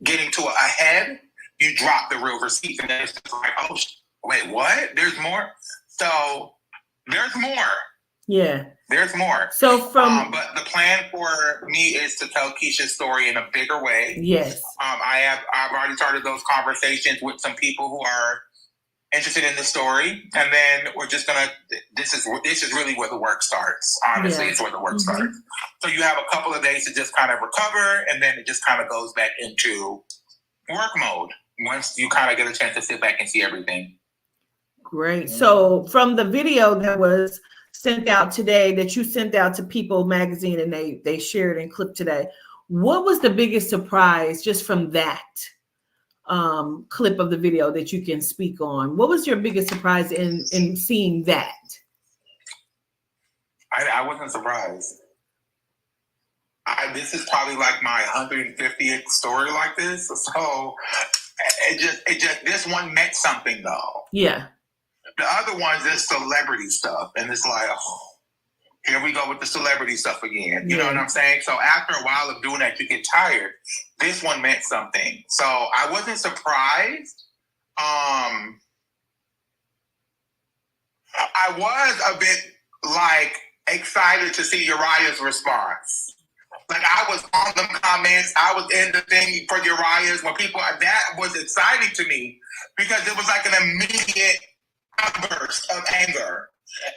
getting to a head, you drop the real receipts. And then it's just like, oh, wait, what? There's more? So there's more. Yeah. There's more. So but the plan for me is to tell Keisha's story in a bigger way. Yes. I've already started those conversations with some people who are interested in the story, and then we're just gonna. This is really where the work starts. Honestly, it's where the work starts. So you have a couple of days to just kind of recover, and then it just kind of goes back into work mode once you kind of get a chance to sit back and see everything. Great. So from the video that was sent out today, that you sent out to People Magazine, and they shared and clipped today, what was the biggest surprise just from that clip of the video that you can speak on? What was your biggest surprise in seeing that? I wasn't surprised. This is probably like my 150th story like this. So it just this one meant something though. Yeah. The other ones is celebrity stuff, and it's like, oh, here we go with the celebrity stuff again. You know what I'm saying? So after a while of doing that, you get tired. This one meant something. So I wasn't surprised. I was a bit like excited to see Uriah's response. Like, I was on them comments. I was in the thing for Uriah's when people, that was exciting to me because it was like an immediate outburst of anger.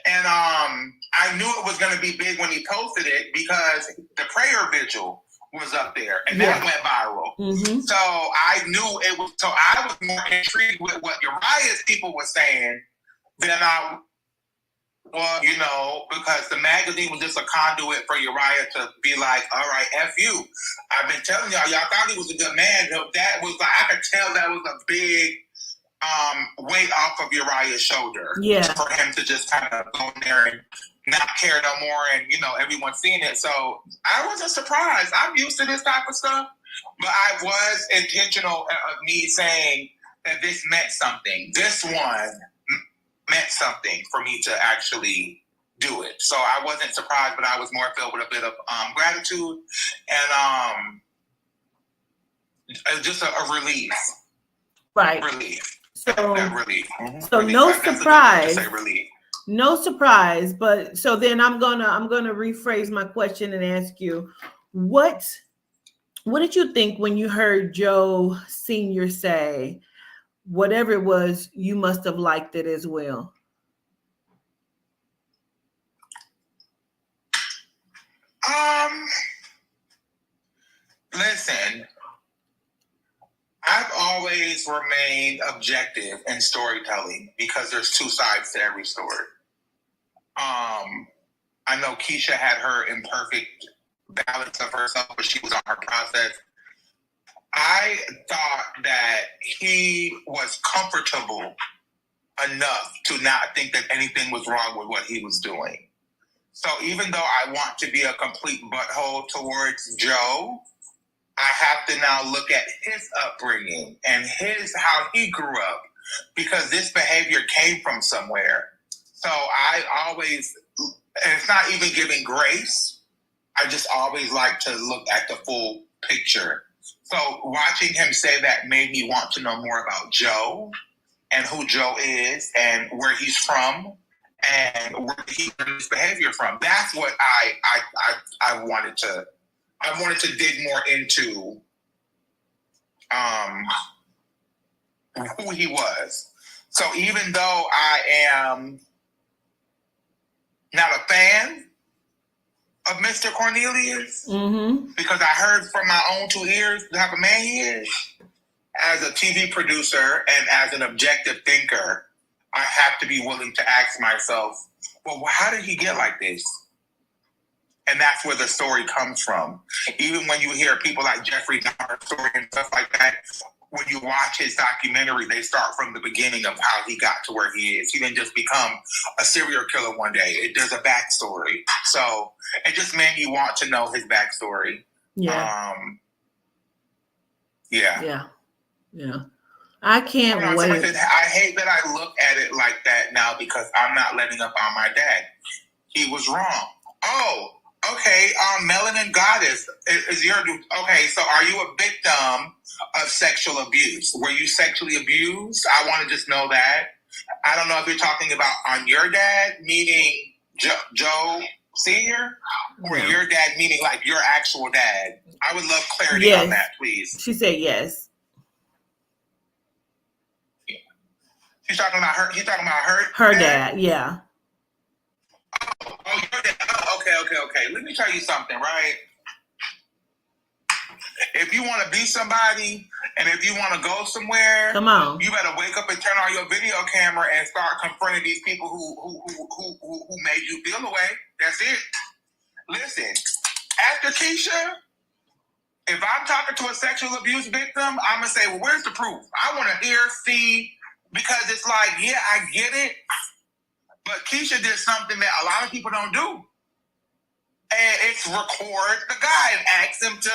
And I knew it was going to be big when he posted it because the prayer vigil was up there and that went viral. Mm-hmm. So I knew it was, so I was more intrigued with what Uriah's people were saying than I was, you know, because the magazine was just a conduit for Uriah to be like, all right, F you. I've been telling y'all thought he was a good man. That was like, I could tell that was a big weight off of Uriah's shoulder. Yeah. For him to just kind of go in there and not care no more, and you know, everyone's seeing it. So I wasn't surprised. I'm used to this type of stuff, but I was intentional of me saying that this meant something. This one meant something for me to actually do it. So I wasn't surprised, but I was more filled with a bit of gratitude and just a relief. Right. Relief. So, that relief. So relief. no That's surprise. Say relief. No surprise, but so then I'm gonna rephrase my question and ask you, what did you think when you heard Joe Sr. say, whatever it was, you must have liked it as well? Listen, I've always remained objective in storytelling because there's two sides to every story. I know Keisha had her imperfect balance of herself, but she was on her process. I thought that he was comfortable enough to not think that anything was wrong with what he was doing. So even though I want to be a complete butthole towards Joe, I have to now look at his upbringing and how he grew up, because this behavior came from somewhere. So I always, and it's not even giving grace, I just always like to look at the full picture. So watching him say that made me want to know more about Joe and who Joe is and where he's from and where he learned his behavior from. That's what I wanted to. I wanted to dig more into who he was. So even though I am not a fan of Mr. Cornelius, because I heard from my own two ears the type of man he is, as a TV producer and as an objective thinker, I have to be willing to ask myself, well, how did he get like this? And that's where the story comes from. Even when you hear people like Jeffrey Dahmer's story and stuff like that, when you watch his documentary, they start from the beginning of how he got to where he is. He didn't just become a serial killer one day. There's a backstory. So it just made me want to know his backstory. Yeah. Yeah. I can't wait. I hate that I look at it like that now because I'm not letting up on my dad. He was wrong. Oh, okay. Melanin Goddess is your. Okay, so are you a victim of sexual abuse? Were you sexually abused? I want to just know that. I don't know if you're talking about on your dad, meaning Joe Sr., or your dad, meaning like your actual dad. I would love clarity on that, please. She said yes. She's talking about her. He's talking about her. Her dad, yeah. Oh, your dad. Oh, okay. Let me tell you something, right? If you want to be somebody, and if you want to go somewhere, come on, you better wake up and turn on your video camera and start confronting these people who made you feel away. That's it. Listen, after Keisha, if I'm talking to a sexual abuse victim, I'm gonna say, well, where's the proof? I want to hear, see. Because it's like, yeah, I get it, but Keisha did something that a lot of people don't do. And it's record the guy and ask him to.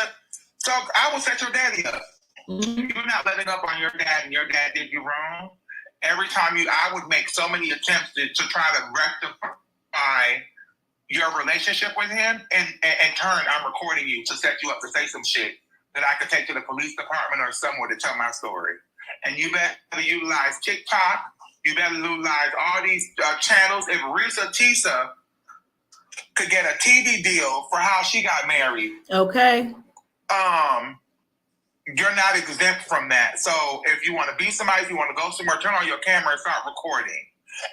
So I will set your daddy up. You're not letting up on your dad and your dad did you wrong. Every time I would make so many attempts to try to rectify your relationship with him. And in turn, I'm recording you to set you up to say some shit that I could take to the police department or somewhere to tell my story. And you better utilize TikTok. You better utilize all these channels. If Risa Tisa could get a TV deal for how she got married. Okay. You're not exempt from that. So if you want to be somebody, if you want to go somewhere, turn on your camera and start recording.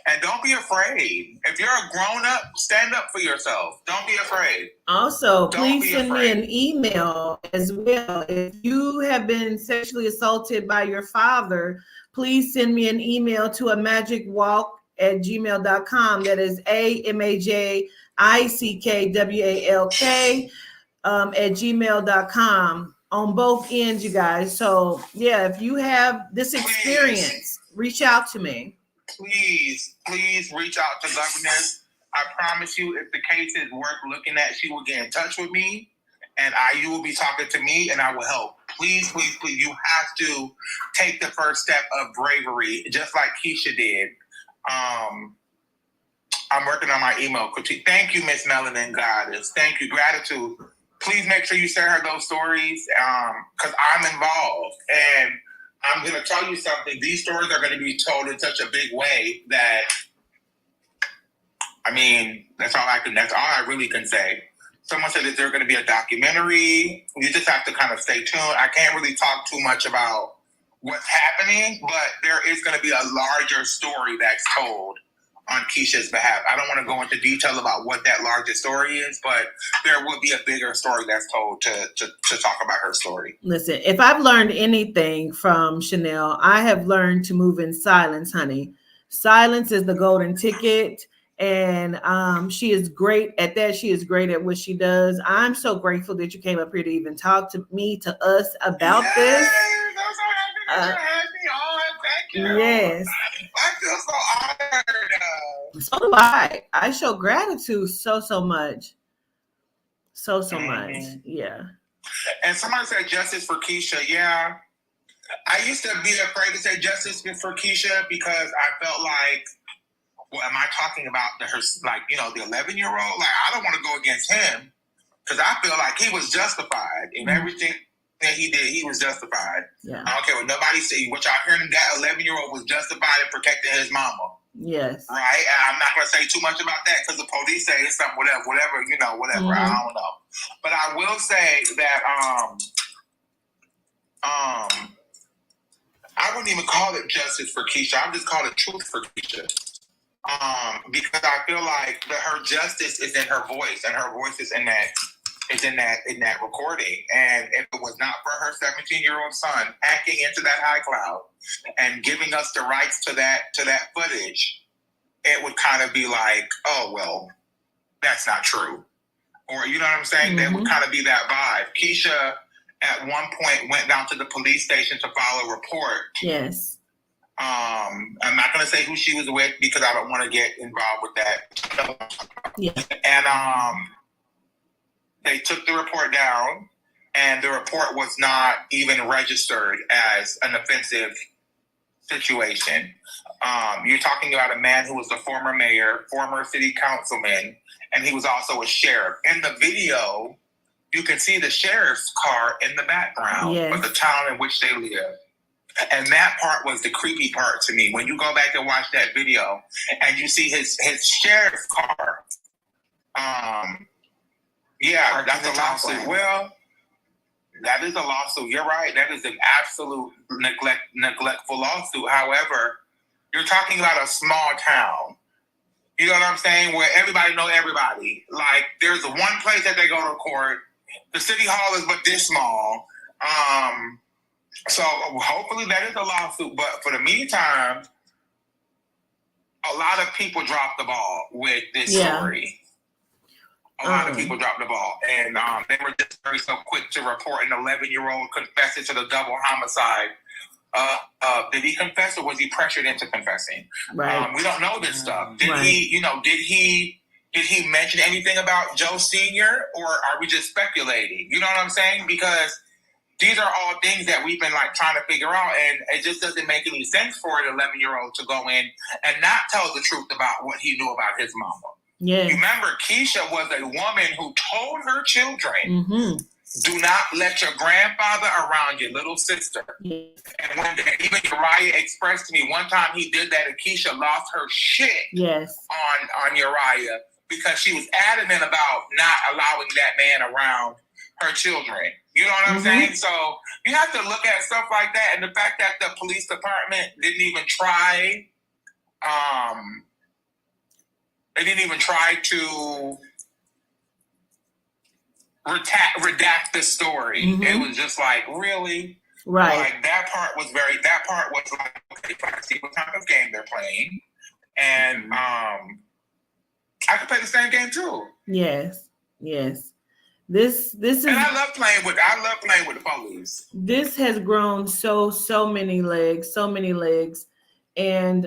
And don't be afraid. If you're a grown up, stand up for yourself. Don't be afraid. Also, please send me an email as well. If you have been sexually assaulted by your father, please send me an email to amagicwalk@gmail.com. That is AMAJICKWALK at gmail.com on both ends, you guys. So yeah, if you have this experience, reach out to me. Please reach out to governors. I promise you, if the case is worth looking at, she will get in touch with me, and you will be talking to me, and I will help. Please, you have to take the first step of bravery, just like Keisha did. I'm working on my email critique. Thank you, Miss Melanin Goddess. Thank you, gratitude. Please make sure you send her those stories, because I'm involved, and I'm going to tell you something. These stories are going to be told in such a big way that, I mean, that's all I really can say. Someone said that there's going to be a documentary. You just have to kind of stay tuned. I can't really talk too much about what's happening, but there is going to be a larger story that's told on Keisha's behalf. I don't want to go into detail about what that larger story is, but there will be a bigger story that's told to talk about her story. Listen, if I've learned anything from Chanel, I have learned to move in silence, honey. Silence is the golden ticket, and she is great at that. She is great at what she does. I'm so grateful that you came up here to even talk to us about this. I'm so happy that you had me on. Thank you. Yes. I feel so honored. So do I. I show gratitude so much. So much. Yeah. And somebody said justice for Keisha. Yeah. I used to be afraid to say justice for Keisha because I felt like, well, am I talking about the 11-year-old? Like, I don't want to go against him because I feel like he was justified in everything that he did. He was justified. Yeah. I don't care what nobody say. What y'all hearing, that 11-year-old was justified in protecting his mama. Yes. Right? And I'm not going to say too much about that because the police say it's something, whatever. I don't know. But I will say that I wouldn't even call it justice for Keisha. I would just call it truth for Keisha. Because I feel like her justice is in her voice, and her voice is in that recording. And if it was not for her 17-year-old son hacking into that iCloud and giving us the rights to that footage, it would kind of be like, oh well, that's not true. Or you know what I'm saying? That would kind of be that vibe. Keisha at one point went down to the police station to file a report. Yes. I'm not going to say who she was with because I don't want to get involved with that. Yeah. And they took the report down, and the report was not even registered as an offensive situation. You're talking about a man who was the former mayor, former city councilman, and he was also a sheriff. In the video, you can see the sheriff's car in the background of the town in which they live. And that part was the creepy part to me. When you go back and watch that video and you see his sheriff's car, that's a lawsuit. Well, that is a lawsuit. You're right. That is an absolute neglectful lawsuit. However, you're talking about a small town. You know what I'm saying? Where everybody knows everybody. Like, there's one place that they go to court. The city hall is but this small. So hopefully that is a lawsuit. But for the meantime, a lot of people dropped the ball with this story. A lot of people dropped the ball. And they were just so quick to report an 11-year-old confessing to the double homicide. Did he confess, or was he pressured into confessing? Right. We don't know this stuff. Did he mention anything about Joe Sr., or are we just speculating? You know what I'm saying? Because these are all things that we've been trying to figure out, and it just doesn't make any sense for an 11-year-old to go in and not tell the truth about what he knew about his mama. Yeah. Remember, Keisha was a woman who told her children, do not let your grandfather around your little sister. Yes. And when even Uriah expressed to me one time he did that, and Keisha lost her shit on Uriah because she was adamant about not allowing that man around her children. You know what I'm saying? So you have to look at stuff like that, and the fact that the police department didn't even try, to redact the story. It was just like, really? Right. Like that part was like, okay, I see what type of game they're playing. And I could play the same game too. Yes. This is, and I love playing with the police. This has grown so many legs. And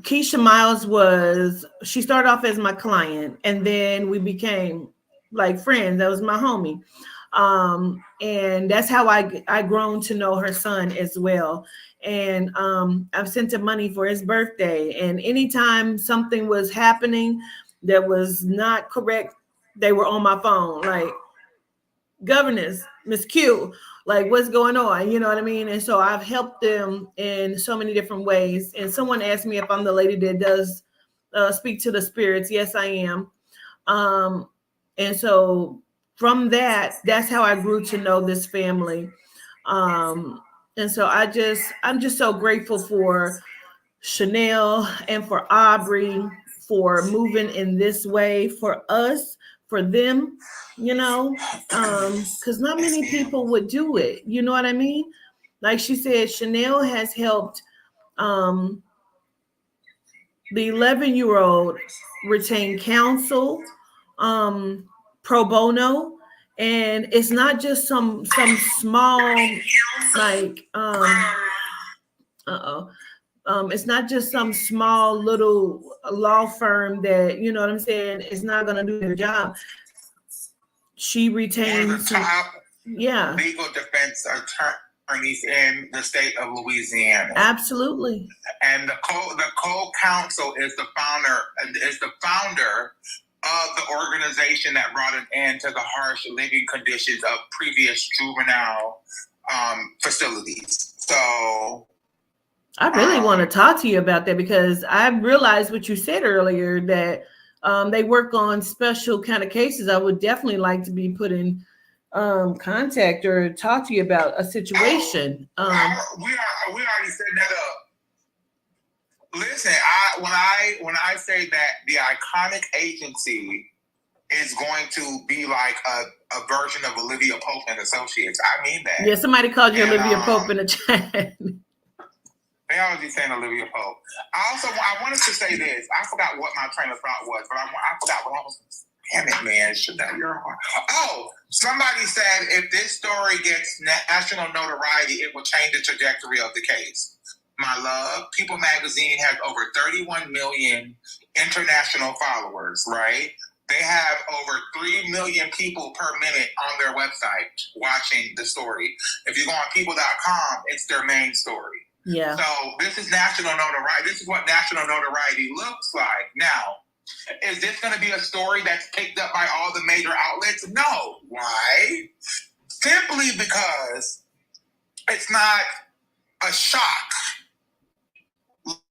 Kesha Miles she started off as my client, and then we became like friends. That was my homie. And that's how I grown to know her son as well. And I've sent him money for his birthday, and anytime something was happening that was not correct, they were on my phone, like, governess, Miss Q, like, what's going on? You know what I mean? And so I've helped them in so many different ways. And someone asked me if I'm the lady that does speak to the spirits. Yes, I am. And so from that's how I grew to know this family. And so I'm just so grateful for Chanel and for Aubrey for moving in this way for us, for them, because not many people would do it. You know what I mean? Like she said, Chanel has helped the 11-year-old retain counsel, pro bono. And it's not just some small, like, it's not just some small little law firm that, you know what I'm saying, is not going to do their job. She retains top legal defense attorneys in the state of Louisiana. Absolutely. And the co-counsel is the founder of the organization that brought an end to the harsh living conditions of previous juvenile facilities. So I really want to talk to you about that, because I realized what you said earlier, that they work on special kind of cases. I would definitely like to be put in contact or talk to you about a situation. We already set that up. Listen, when I say that the iconic agency is going to be like a version of Olivia Pope and Associates, I mean that. Yeah, somebody called you Olivia Pope in the chat. They always be saying Olivia Pope. I wanted to say this. I forgot what my train of thought was, but I forgot what I was. Damn it, man! Oh, somebody said if this story gets national notoriety, it will change the trajectory of the case. My love, People Magazine has over 31 million international followers, right? They have over 3 million people per minute on their website watching the story. If you go on people.com, it's their main story. Yeah. So this is national notoriety. This is what national notoriety looks like. Now, is this going to be a story that's picked up by all the major outlets? No. Why? Simply because it's not a shock.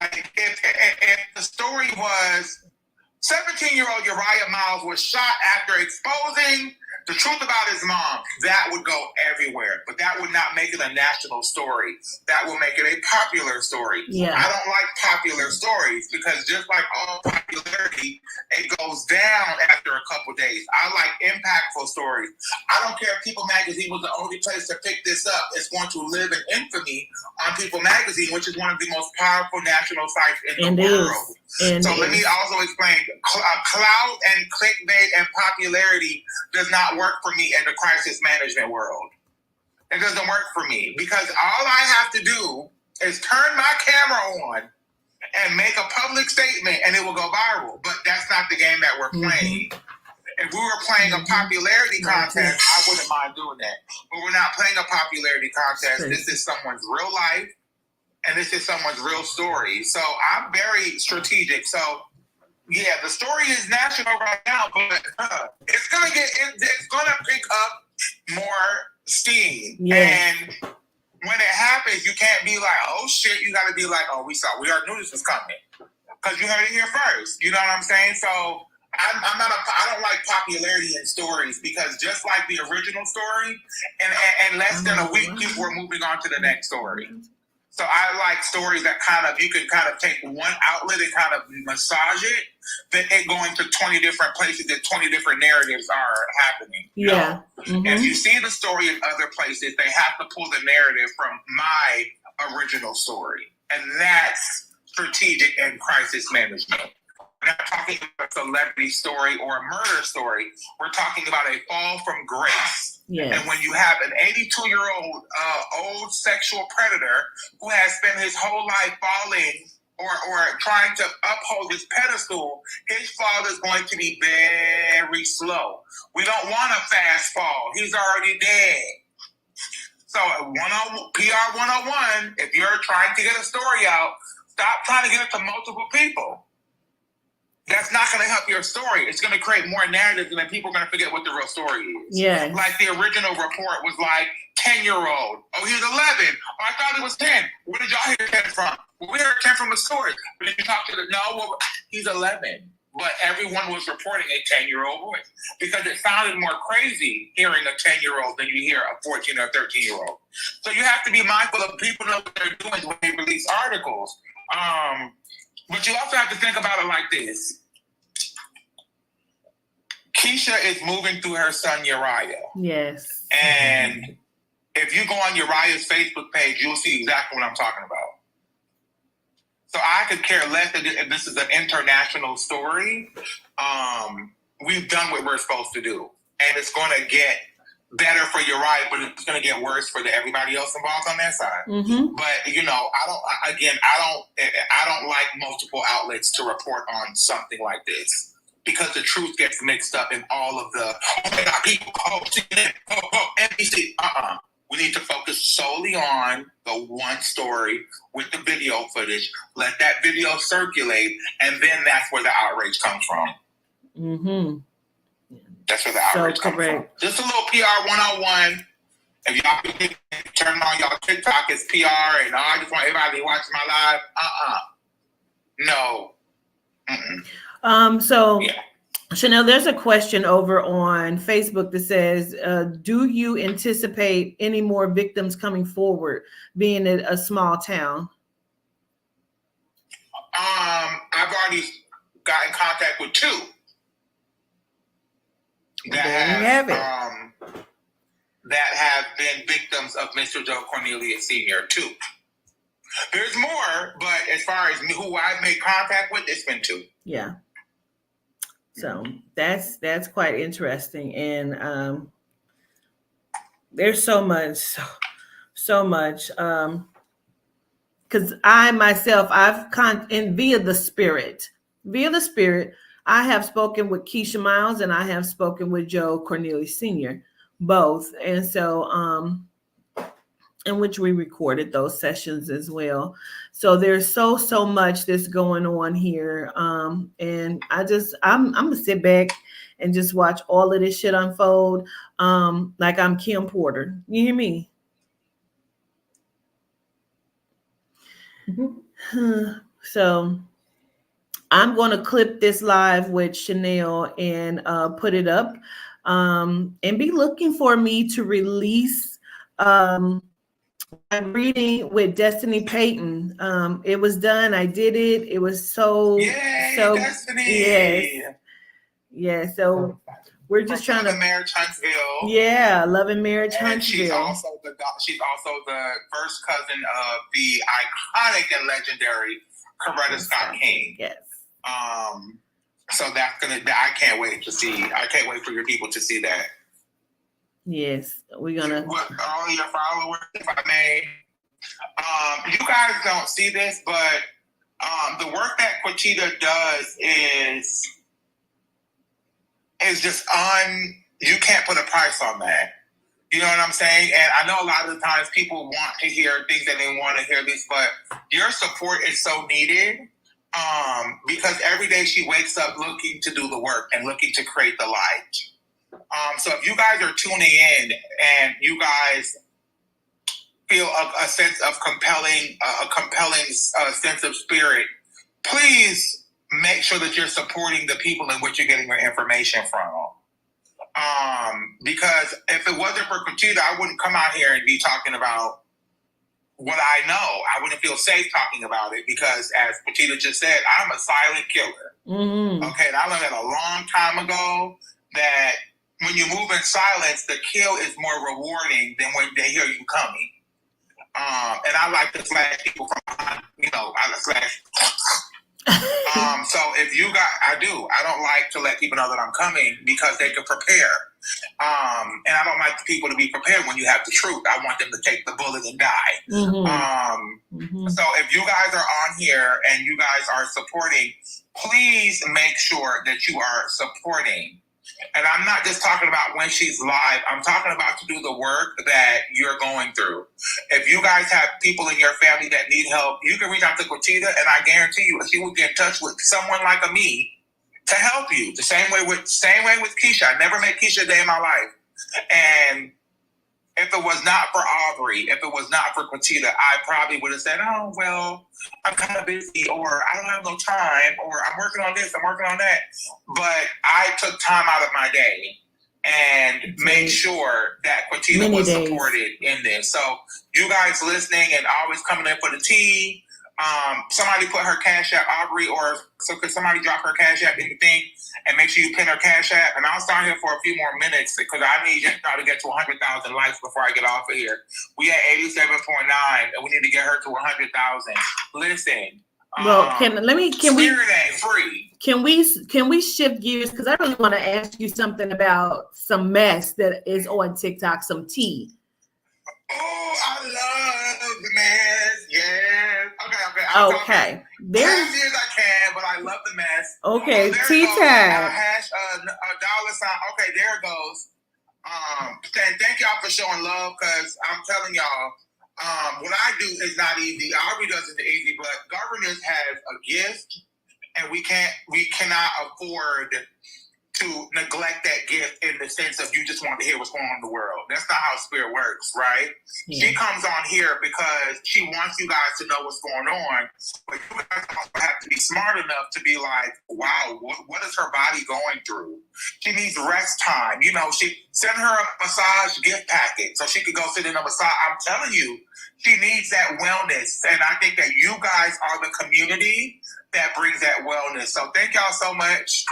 Like if the story was 17-year-old Uriah Miles was shot after exposing the truth about his mom, that would go everywhere. But that would not make it a national story. That will make it a popular story. Yeah. I don't like popular stories because just like all popularity, it goes down after a couple days. I like impactful stories. I don't care if People Magazine was the only place to pick this up. It's going to live in infamy on People Magazine, which is one of the most powerful national sites in the world. So let me also explain. Clout and clickbait and popularity does not work for me in the crisis management world. It doesn't work for me because all I have to do is turn my camera on and make a public statement and it will go viral. But that's not the game that we're playing. If we were playing a popularity contest, I wouldn't mind doing that. But we're not playing a popularity contest. This is someone's real life and this is someone's real story. So I'm very strategic. So yeah, the story is national right now, but it's gonna pick up more steam. Yes. And when it happens, you can't be like, oh shit, you gotta be like, oh, we already knew this was coming. because you heard it here first. You know what I'm saying? So I don't like popularity in stories, because just like the original story, in less than a week, people were moving on to the next story. So I like stories that you can take one outlet and kind of massage it, then it going to 20 different places that 20 different narratives are happening. Yeah. Mm-hmm. If you see the story in other places, they have to pull the narrative from my original story. And that's strategic and crisis management. We're not talking about a celebrity story or a murder story. We're talking about a fall from grace. Yes. And when you have an 82-year-old old sexual predator who has spent his whole life falling or trying to uphold his pedestal, his fall is going to be very slow. We don't want a fast fall. He's already dead. So PR 101, if you're trying to get a story out, stop trying to get it to multiple people. That's not going to help your story. It's going to create more narratives, and then people are going to forget what the real story is. Yeah. Like the original report was like 10-year-old. Oh, he was 11. Oh, I thought it was 10. Where did y'all hear 10 from? Well, we heard 10 from a source. But if you talk to he's 11. But everyone was reporting a 10-year-old voice because it sounded more crazy hearing a 10-year-old than you hear a 14 or 13-year-old. So you have to be mindful of people know what they're doing when they release articles. But you also have to think about it like this. Keisha is moving through her son Uriah. Yes. And if you go on Uriah's Facebook page, you'll see exactly what I'm talking about. So I could care less if this is an international story. We've done what we're supposed to do. And it's going to get better for Uriah, but it's going to get worse for everybody else involved on that side. Mm-hmm. But I don't like multiple outlets to report on something like this, because the truth gets mixed up in all of the people, NBC. We need to focus solely on the one story with the video footage. Let that video circulate, and then that's where the outrage comes from. Mm-hmm. That's where the outrage comes from. Just a little PR 101. If y'all can turn on y'all TikTok, it's PR, and I just want everybody to watch my live. No. Mm-mm. So yeah. Chanel, there's a question over on Facebook that says, do you anticipate any more victims coming forward, being in a small town? I've already got in contact with two that have been victims of Mr. Joe Cornelius Sr. too. There's more, but as far as who I've made contact with, it's been two. Yeah. So that's quite interesting. And there's so much. Because I myself, via the spirit, I have spoken with Kesha Miles and I have spoken with Joe Cornelius Sr., both. And so, in which we recorded those sessions as well. So there's so much that's going on here. And I'm gonna sit back and just watch all of this shit unfold. Like I'm Kim Porter. You hear me? Mm-hmm. So I'm going to clip this live with Chanel and put it up, and be looking for me to release I'm reading with Destiny Payton. It was done. I did it. It was so Destiny. Yes. So we're just trying to Marriage Huntsville. Yeah, Love and Marriage Huntsville. She's also the first cousin of the iconic and legendary Coretta Scott King. Yes. So I can't wait for your people to see that. Yes, we're gonna. All your followers, if I may. You guys don't see this, but the work that Quachita does is just you can't put a price on that. You know what I'm saying? And I know a lot of the times people want to hear things that they want to hear this, but your support is so needed. Because every day she wakes up looking to do the work and looking to create the light. So if you guys are tuning in and you guys feel a sense of compelling sense of spirit please make sure that you're supporting the people in which you're getting your information from. Because if it wasn't for Quintita, I wouldn't come out here and be talking about what I know. I wouldn't feel safe talking about it because, as Quintita just said, I'm a silent killer. Mm-hmm. Okay, and I learned that a long time ago that when you move in silence, the kill is more rewarding than when they hear you coming. And I like to slash people from behind, I slash. So if you got, I don't like to let people know that I'm coming because they can prepare. And I don't like people to be prepared when you have the truth. I want them to take the bullet and die. Mm-hmm. So if you guys are on here and you guys are supporting, please make sure that you are supporting. And I'm not just talking about when she's live. I'm talking about to do the work that you're going through. If you guys have people in your family that need help, you can reach out to Quintita, and I guarantee you, she will get in touch with someone like me to help you. The same way with Keisha. I never met Keisha a day in my life. And if it was not for Aubrey, if it was not for Quintita, I probably would have said, oh, well, I'm kind of busy, or I don't have no time, or I'm working on this, I'm working on that. But I took time out of my day and made sure that Quintita was supported in this. So you guys listening and always coming in for the tea, somebody put her Cash App, Aubrey, or so could somebody drop her Cash App in the thing and make sure you pin her Cash App. And I'll start here for a few more minutes because I need you to get to 100,000 likes before I get off of here. We at 87.9 and we need to get her to 100,000. Listen. Well, can we shift gears? Because I really want to ask you something about some mess that is on TikTok, some tea. Oh, I love the mess. Yes. Okay. There's years I can, but I love the mess. Okay, tea time. $, Okay, there it goes. Thank y'all for showing love because I'm telling y'all, what I do is not easy. Aubrey does it easy, but governance has a gift, and we cannot afford to neglect that gift in the sense of you just want to hear what's going on in the world. That's not how Spirit works, right? Yeah. She comes on here because she wants you guys to know what's going on, but you guys also have to be smart enough to be like, wow, what is her body going through? She needs rest time. She send her a massage gift packet so she could go sit in a massage. I'm telling you, she needs that wellness. And I think that you guys are the community that brings that wellness. So thank y'all so much.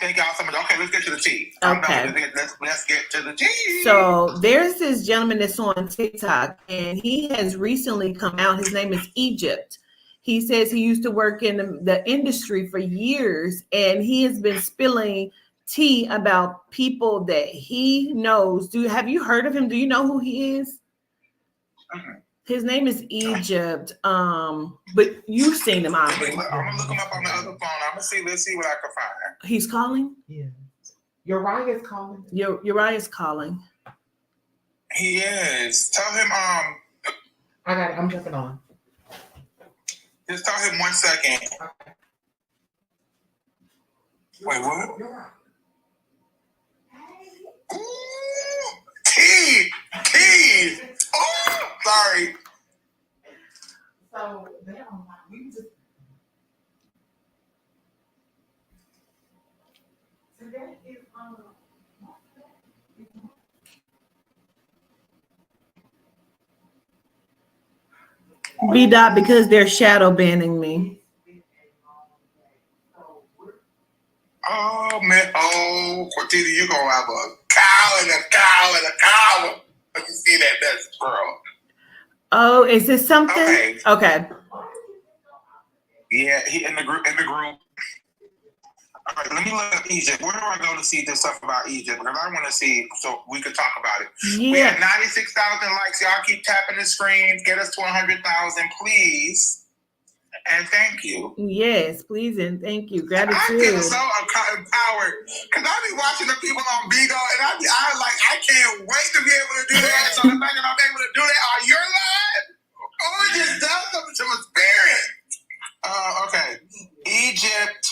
Thank y'all so much. Okay, let's get to the tea. Okay. Let's get to the tea. So there's this gentleman that's on TikTok, and he has recently come out. His name is Egypt. He says he used to work in the industry for years, and he has been spilling tea about people that he knows. Have you heard of him? Do you know who he is? Mm-hmm. His name is Egypt. But you've seen him, Aubrey. I'm gonna look him up on the other phone. Let's see what I can find. He's calling? Yeah. Uriah's calling. Uriah's calling. He is. Tell him I got it. I'm jumping on. Just tell him 1 second. Okay. Wait, what? Ooh, tea. Oh, sorry. So we just. So that is B-Dot, because they're shadow banning me. Oh man! Oh, Quintita, you gonna have a cow and a cow and a cow. I can see that. That's girl. Oh, is this something? Okay. Yeah, he in the group. All right, let me look up Egypt. Where do I go to see this stuff about Egypt? Because I want to see so we could talk about it. Yeah. We have 96,000 likes. Y'all keep tapping the screen. Get us to 100,000, please. And thank you. Yes, please and thank you. Gratitude. I feel so empowered because I be watching the people on Bigo, and I can't wait to be able to do that. So the fact that I'm able to do that on your live, it just does something to my spirit. Okay, Egypt.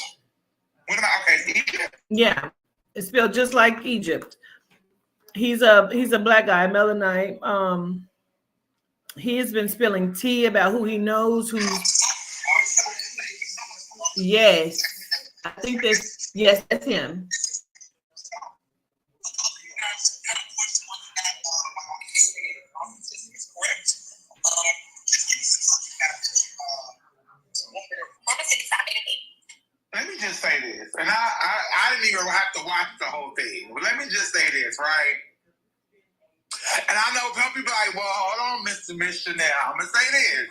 Egypt. Yeah, it's spelled just like Egypt. He's a black guy, Melanite. He has been spilling tea about who he knows, who's Yes. I think yes, that's him. Let me just say this, and I didn't even have to watch the whole thing, but let me just say this, right? And I know some people are like, well, hold on, Mr. Missionary. I'm going to say this.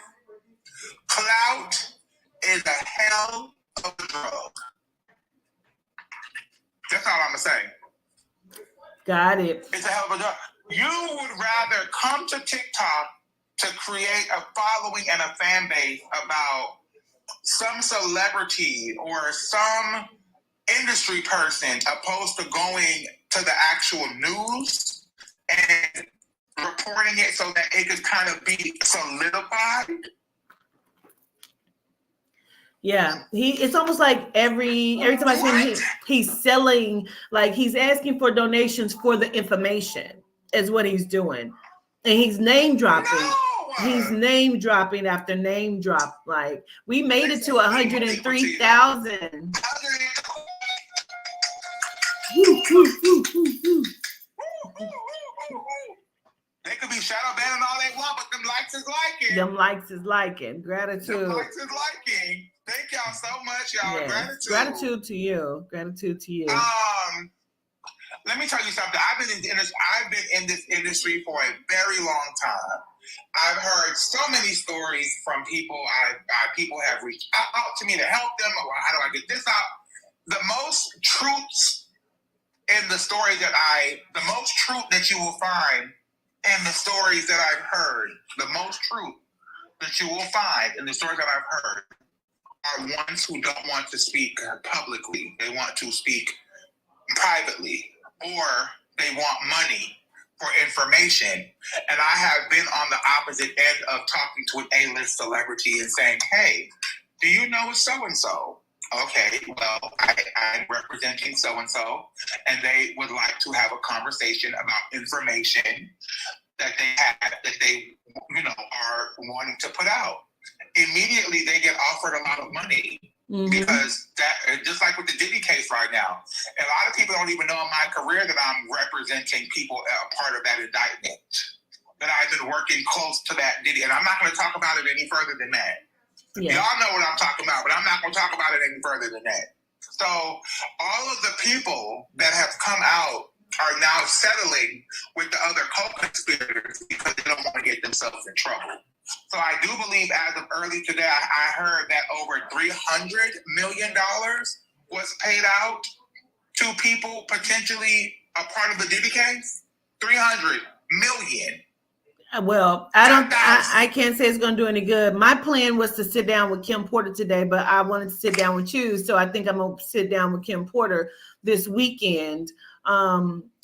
Clout is a hell of a drug. That's all I'm going to say. Got it. It's a hell of a drug. You would rather come to TikTok to create a following and a fan base about some celebrity or some industry person opposed to going to the actual news and reporting it so that it could kind of be solidified. Yeah, it's almost like every time I see him, he's selling, like he's asking for donations for the information is what he's doing. And he's name dropping. No! He's name dropping after name drop. Like we made it to 103,000. They could be shadow banning all they want, but them likes is liking. Them likes is liking. Gratitude. Them likes is liking. Thank y'all so much, y'all. Yes. Gratitude to you. Gratitude to you. Let me tell you something. I've been in this industry for a very long time. I've heard so many stories from people. People have reached out to me to help them. Or how do I get this out? The most truths in the stories the most truth that you will find in the stories that I've heard, the most truth that you will find in the stories that I've heard are ones who don't want to speak publicly. They want to speak privately, or they want money for information. And I have been on the opposite end of talking to an A-list celebrity and saying, hey, do you know so-and-so? Okay, well, I'm representing so-and-so, and they would like to have a conversation about information that they are wanting to put out. Immediately, they get offered a lot of money. Mm-hmm. Because that, just like with the Diddy case right now, a lot of people don't even know in my career that I'm representing people part of that indictment. That I've been working close to that Diddy, and I'm not going to talk about it any further than that. Yeah. Y'all know what I'm talking about, but I'm not going to talk about it any further than that. So all of the people that have come out are now settling with the other co-conspirators because they don't want to get themselves in trouble. So I do believe as of early today, I heard that over $300 million was paid out to people potentially a part of the Diddy case. 300 million. Well, I can't say it's going to do any good. My plan was to sit down with Kim Porter today, but I wanted to sit down with you. So I think I'm going to sit down with Kim Porter this weekend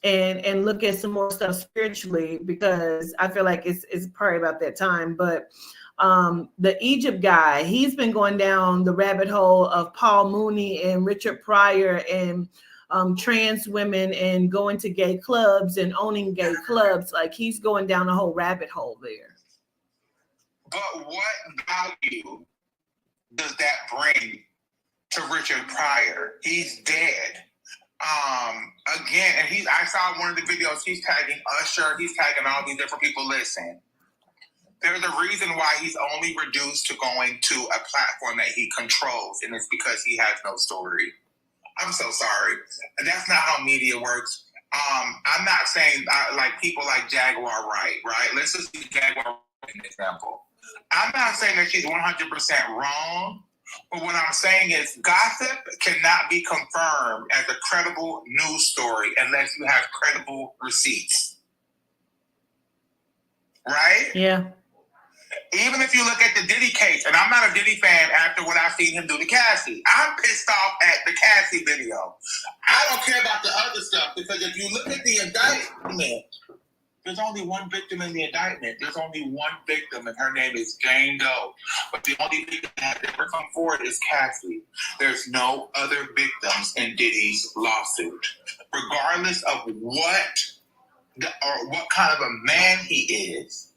and look at some more stuff spiritually, because I feel like it's probably about that time. But the Egypt guy, he's been going down the rabbit hole of Paul Mooney and Richard Pryor and trans women and going to gay clubs and owning gay clubs. Like he's going down a whole rabbit hole there. But what value does that bring to Richard Pryor? He's dead. Again, and I saw one of the videos, he's tagging Usher, he's tagging all these different people. Listen, there's a reason why he's only reduced to going to a platform that he controls, and it's because he has no story. I'm so sorry. That's not how media works. I'm not saying like people like Jaguar Wright, right? Let's just use Jaguar Wright as an example. I'm not saying that she's 100% wrong, but what I'm saying is gossip cannot be confirmed as a credible news story unless you have credible receipts. Right? Yeah. Even if you look at the Diddy case, and I'm not a Diddy fan after what I've seen him do to Cassie. I'm pissed off at the Cassie video. I don't care about the other stuff, because if you look at the indictment, there's only one victim in the indictment. There's only one victim, and her name is Jane Doe. But the only victim that has ever come forward is Cassie. There's no other victims in Diddy's lawsuit. Regardless of what kind of a man he is,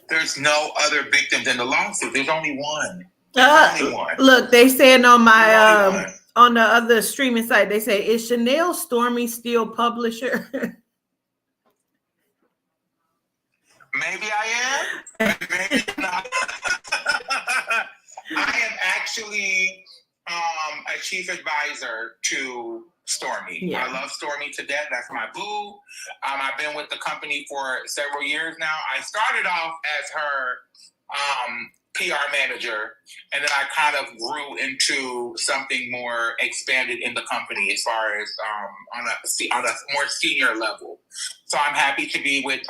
there's no other victims in the lawsuit. There's only one. Only one. Look, they saying on my on the other streaming site, they say, is Chanel Stormy still publisher? Maybe I am. Maybe not. I am actually a chief advisor to Stormy. Yeah. I love Stormy to death. That's my boo. I've been with the company for several years now. I started off as her PR manager, and then I kind of grew into something more expanded in the company as far as on a more senior level. So I'm happy to be with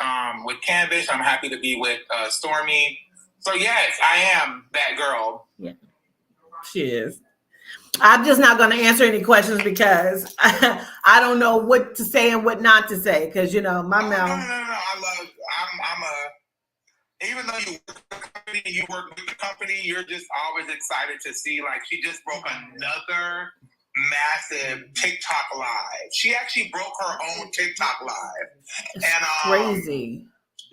Canvas. I'm happy to be with Stormy. So yes, I am that girl. Yeah, she is. I'm just not going to answer any questions because I don't know what to say and what not to say because, you know, my mouth. No. Even though you work with the company, you're just always excited to see, like, she just broke another massive TikTok live. She actually broke her own TikTok live. It's and crazy.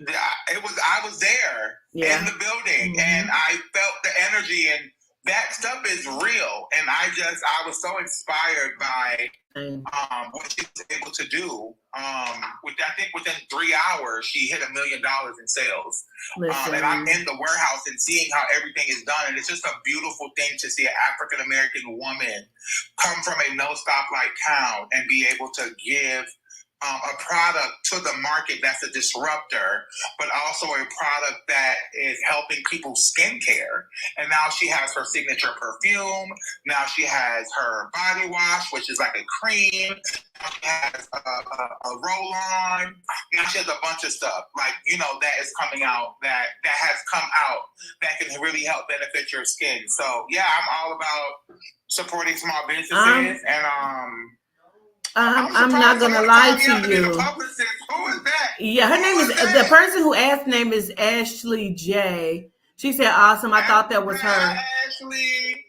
I was there in the building, and I felt the energy, and that stuff is real. And I was so inspired by what she was able to do. I think within 3 hours, she hit $1 million in sales. And I'm in the warehouse and seeing how everything is done. And it's just a beautiful thing to see an African-American woman come from a no-stoplight town and be able to give a product to the market that's a disruptor, but also a product that is helping people's skincare. And now she has her signature perfume. Now she has her body wash, which is like a cream. Now she has a roll-on. Now she has a bunch of stuff, like, you know, that is coming out, that has come out that can really help benefit your skin. So yeah, I'm all about supporting small businesses, and I'm not gonna lie to you. Who is that? Yeah, her name is the person who asked name is Ashley J. She said, "Awesome." I thought that was her. Ashley.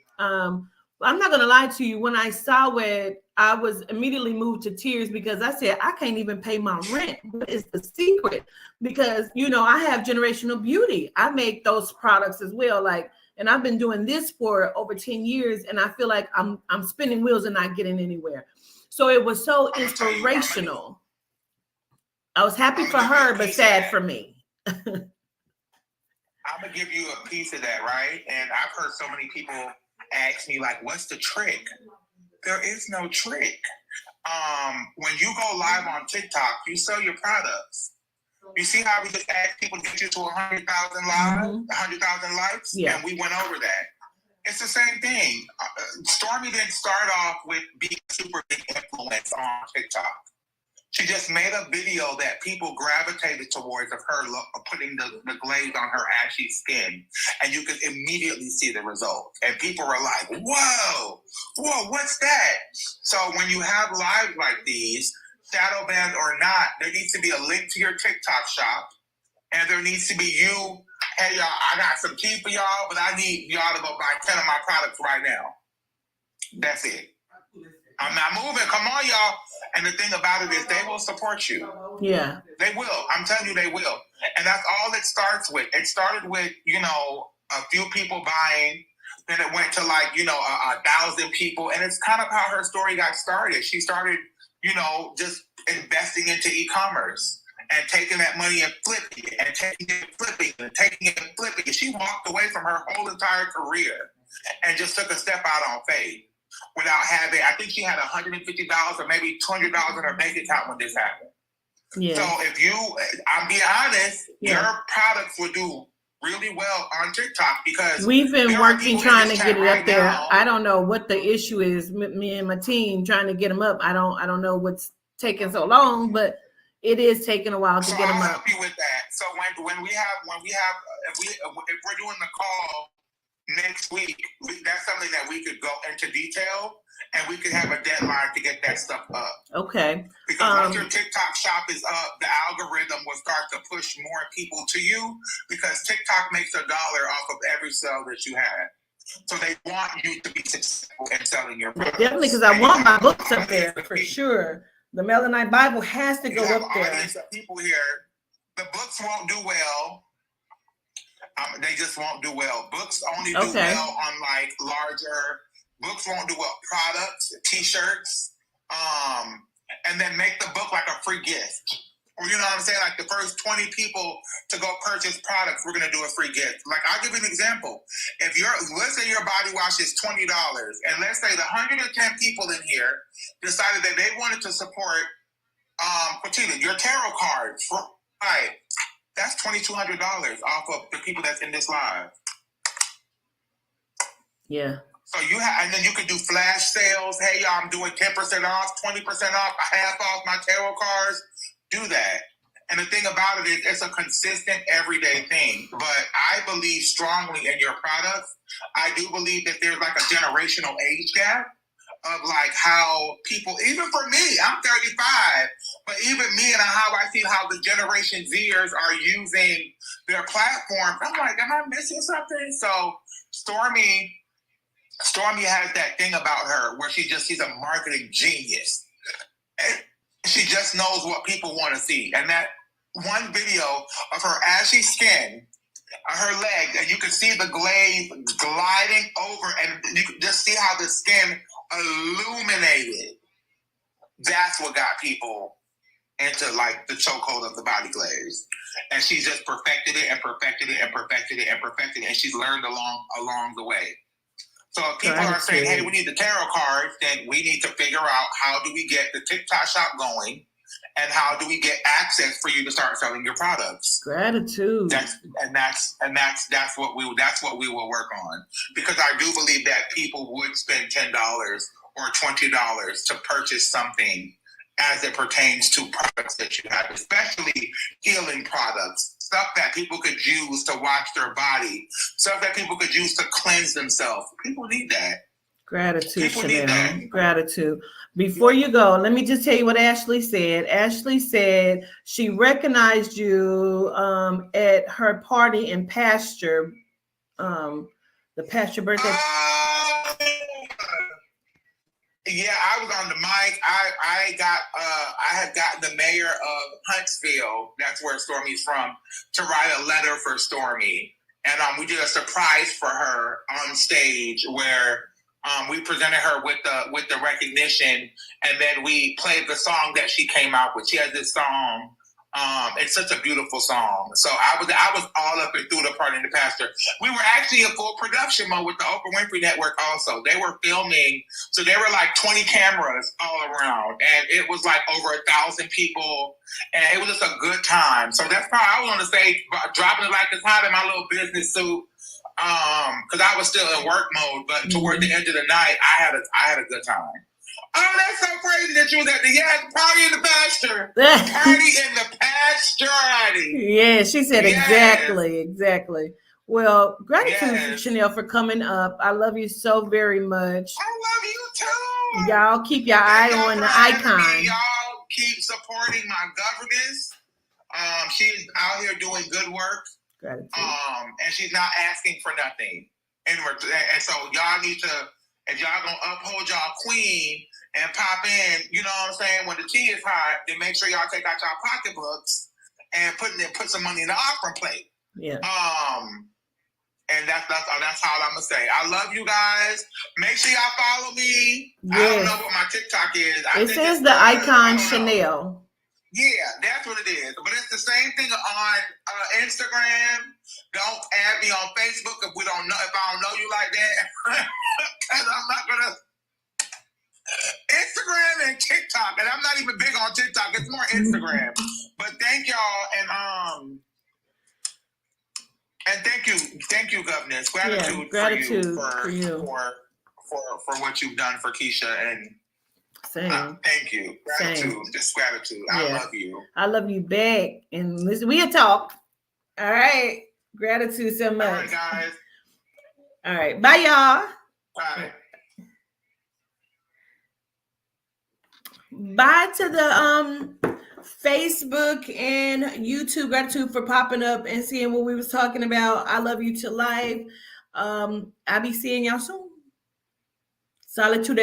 I'm not gonna lie to you. When I saw it, I was immediately moved to tears because I said, I can't even pay my rent. What is the secret? Because, you know, I have Generational Beauty. I make those products as well. Like, and I've been doing this for over 10 years, and I feel like I'm spinning wheels and not getting anywhere. So it was so inspirational. I was happy for her, but sad for me. I'm gonna give you a piece of that, right? And I've heard so many people ask me, like, what's the trick? There is no trick. When you go live on TikTok, you sell your products. You see how we just asked people to get you to 100,000 lives, 100,000 likes? Yeah. And we went over that. It's the same thing. Stormy didn't start off with being a super big influence on TikTok. She just made a video that people gravitated towards of her putting the glaze on her ashy skin. And you could immediately see the result. And people were like, whoa, what's that? So when you have lives like these, shadow banned or not, there needs to be a link to your TikTok shop. And there needs to be you, hey, y'all, I got some tea for y'all, but I need y'all to go buy 10 of my products right now. That's it. I'm not moving. Come on, y'all. And the thing about it is they will support you. Yeah. They will. I'm telling you, they will. And that's all it starts with. It started with, you know, a few people buying. Then it went to, like, you know, 1,000 people. And it's kind of how her story got started. She started, you know, just investing into e-commerce and taking that money and flipping it and taking it and flipping it and taking it and flipping it. She walked away from her whole entire career and just took a step out on faith. Without having, I think she had $150 or maybe $200 in her bank account when this happened. Yeah. So if I'm being honest, your products will do really well on TikTok because we've been working trying to get it up there. Now. I don't know what the issue is. Me and my team trying to get them up. I don't know what's taking so long, but it is taking a while to get them I'll up. help you with that. So if we're doing the call next week, that's something that we could go into detail, and we could have a deadline to get that stuff up. Okay. Because once your TikTok shop is up, the algorithm will start to push more people to you because TikTok makes $1 off of every sale that you have. So they want you to be successful in selling your products. Definitely, because I want my books up there for sure. The Melanite Bible has to go up there. Audience of people here. The books won't do well. They just won't do well. Books only do well on like larger. Books won't do well. Products, T-shirts, and then make the book like a free gift. Or you know what I'm saying? Like the first 20 people to go purchase products, we're gonna do a free gift. Like I'll give you an example. Let's say your body wash is $20, and let's say the 110 people in here decided that they wanted to support Petita, your tarot cards, right? That's $2,200 off of the people that's in this live. Yeah. So and then you can do flash sales. Hey, y'all, I'm doing 10% off, 20% off, half off my tarot cards. Do that. And the thing about it is it's a consistent everyday thing. But I believe strongly in your products. I do believe that there's like a generational age gap of like how people, even for me, I'm 35, but even me and how I see how the Generation Zers are using their platform, I'm like, am I missing something? So Stormy has that thing about her where she's a marketing genius. And she just knows what people want to see. And that one video of her ashy skin, her leg, and you can see the glaze gliding over, and you can just see how the skin illuminated. That's what got people into like the chokehold of the body glaze. And she just perfected it and perfected it and perfected it and perfected it. And she's learned along the way. So if people are saying, hey, we need the tarot cards, then we need to figure out how do we get the TikTok shop going and how do we get access for you to start selling your products. Gratitude. That's what we will work on. Because I do believe that people would spend $10 or $20 to purchase something as it pertains to products that you have, especially healing products, stuff that people could use to wash their body, stuff that people could use to cleanse themselves. People need that. Gratitude, Chanel. Gratitude. Before you go, let me just tell you what Ashley said. Ashley said she recognized you at her party in Pasture, the Pasture birthday. Yeah, I was on the mic. I had gotten the mayor of Huntsville, that's where Stormy's from, to write a letter for Stormy. And we did a surprise for her on stage where we presented her with the recognition, and then we played the song that she came out with. She has this song. It's such a beautiful song. So I was all up and through the party in the Pasture. We were actually in full production mode with the Oprah Winfrey Network also. They were filming, so there were like 20 cameras all around, and it was like over 1,000 people, and it was just a good time. So that's probably, I was on the stage dropping it like it's hot in my little business suit, because I was still in work mode. But toward the end of the night, I had a good time. Oh, that's so crazy that you was at the party in the pasture. Party in the pasture. Yeah, she said exactly. Well, gratitude, Chanel, for coming up. I love you so very much. I love you too. Y'all keep your eye on the icon. Y'all keep supporting my governess. She's out here doing good work. Gratitude. And she's not asking for nothing. And so y'all need to, if y'all gonna uphold y'all queen and pop in, you know what I'm saying, when the tea is hot, then make sure y'all take out y'all pocketbooks and put some money in the offering plate. Yeah. And that's all I'm gonna say. I love you guys. Make sure y'all follow me. Yes. I don't know what my TikTok is. It says the icon Chanel. Yeah, that's what it is. But it's the same thing on Instagram. Don't add me on Facebook if I don't know you like that. Because I'm not gonna. Instagram and TikTok, and I'm not even big on TikTok. It's more Instagram. But thank y'all, and thank you, governess. Gratitude for you for what you've done for Keisha, and thank you. Gratitude, just gratitude. Yeah. I love you. I love you back, and listen, we'll talk. All right, gratitude so much. All right, guys. All right, bye, y'all. Bye. Bye to the Facebook and YouTube. Gratitude for popping up and seeing what we was talking about. I love you to life. I'll be seeing y'all soon. Solitude.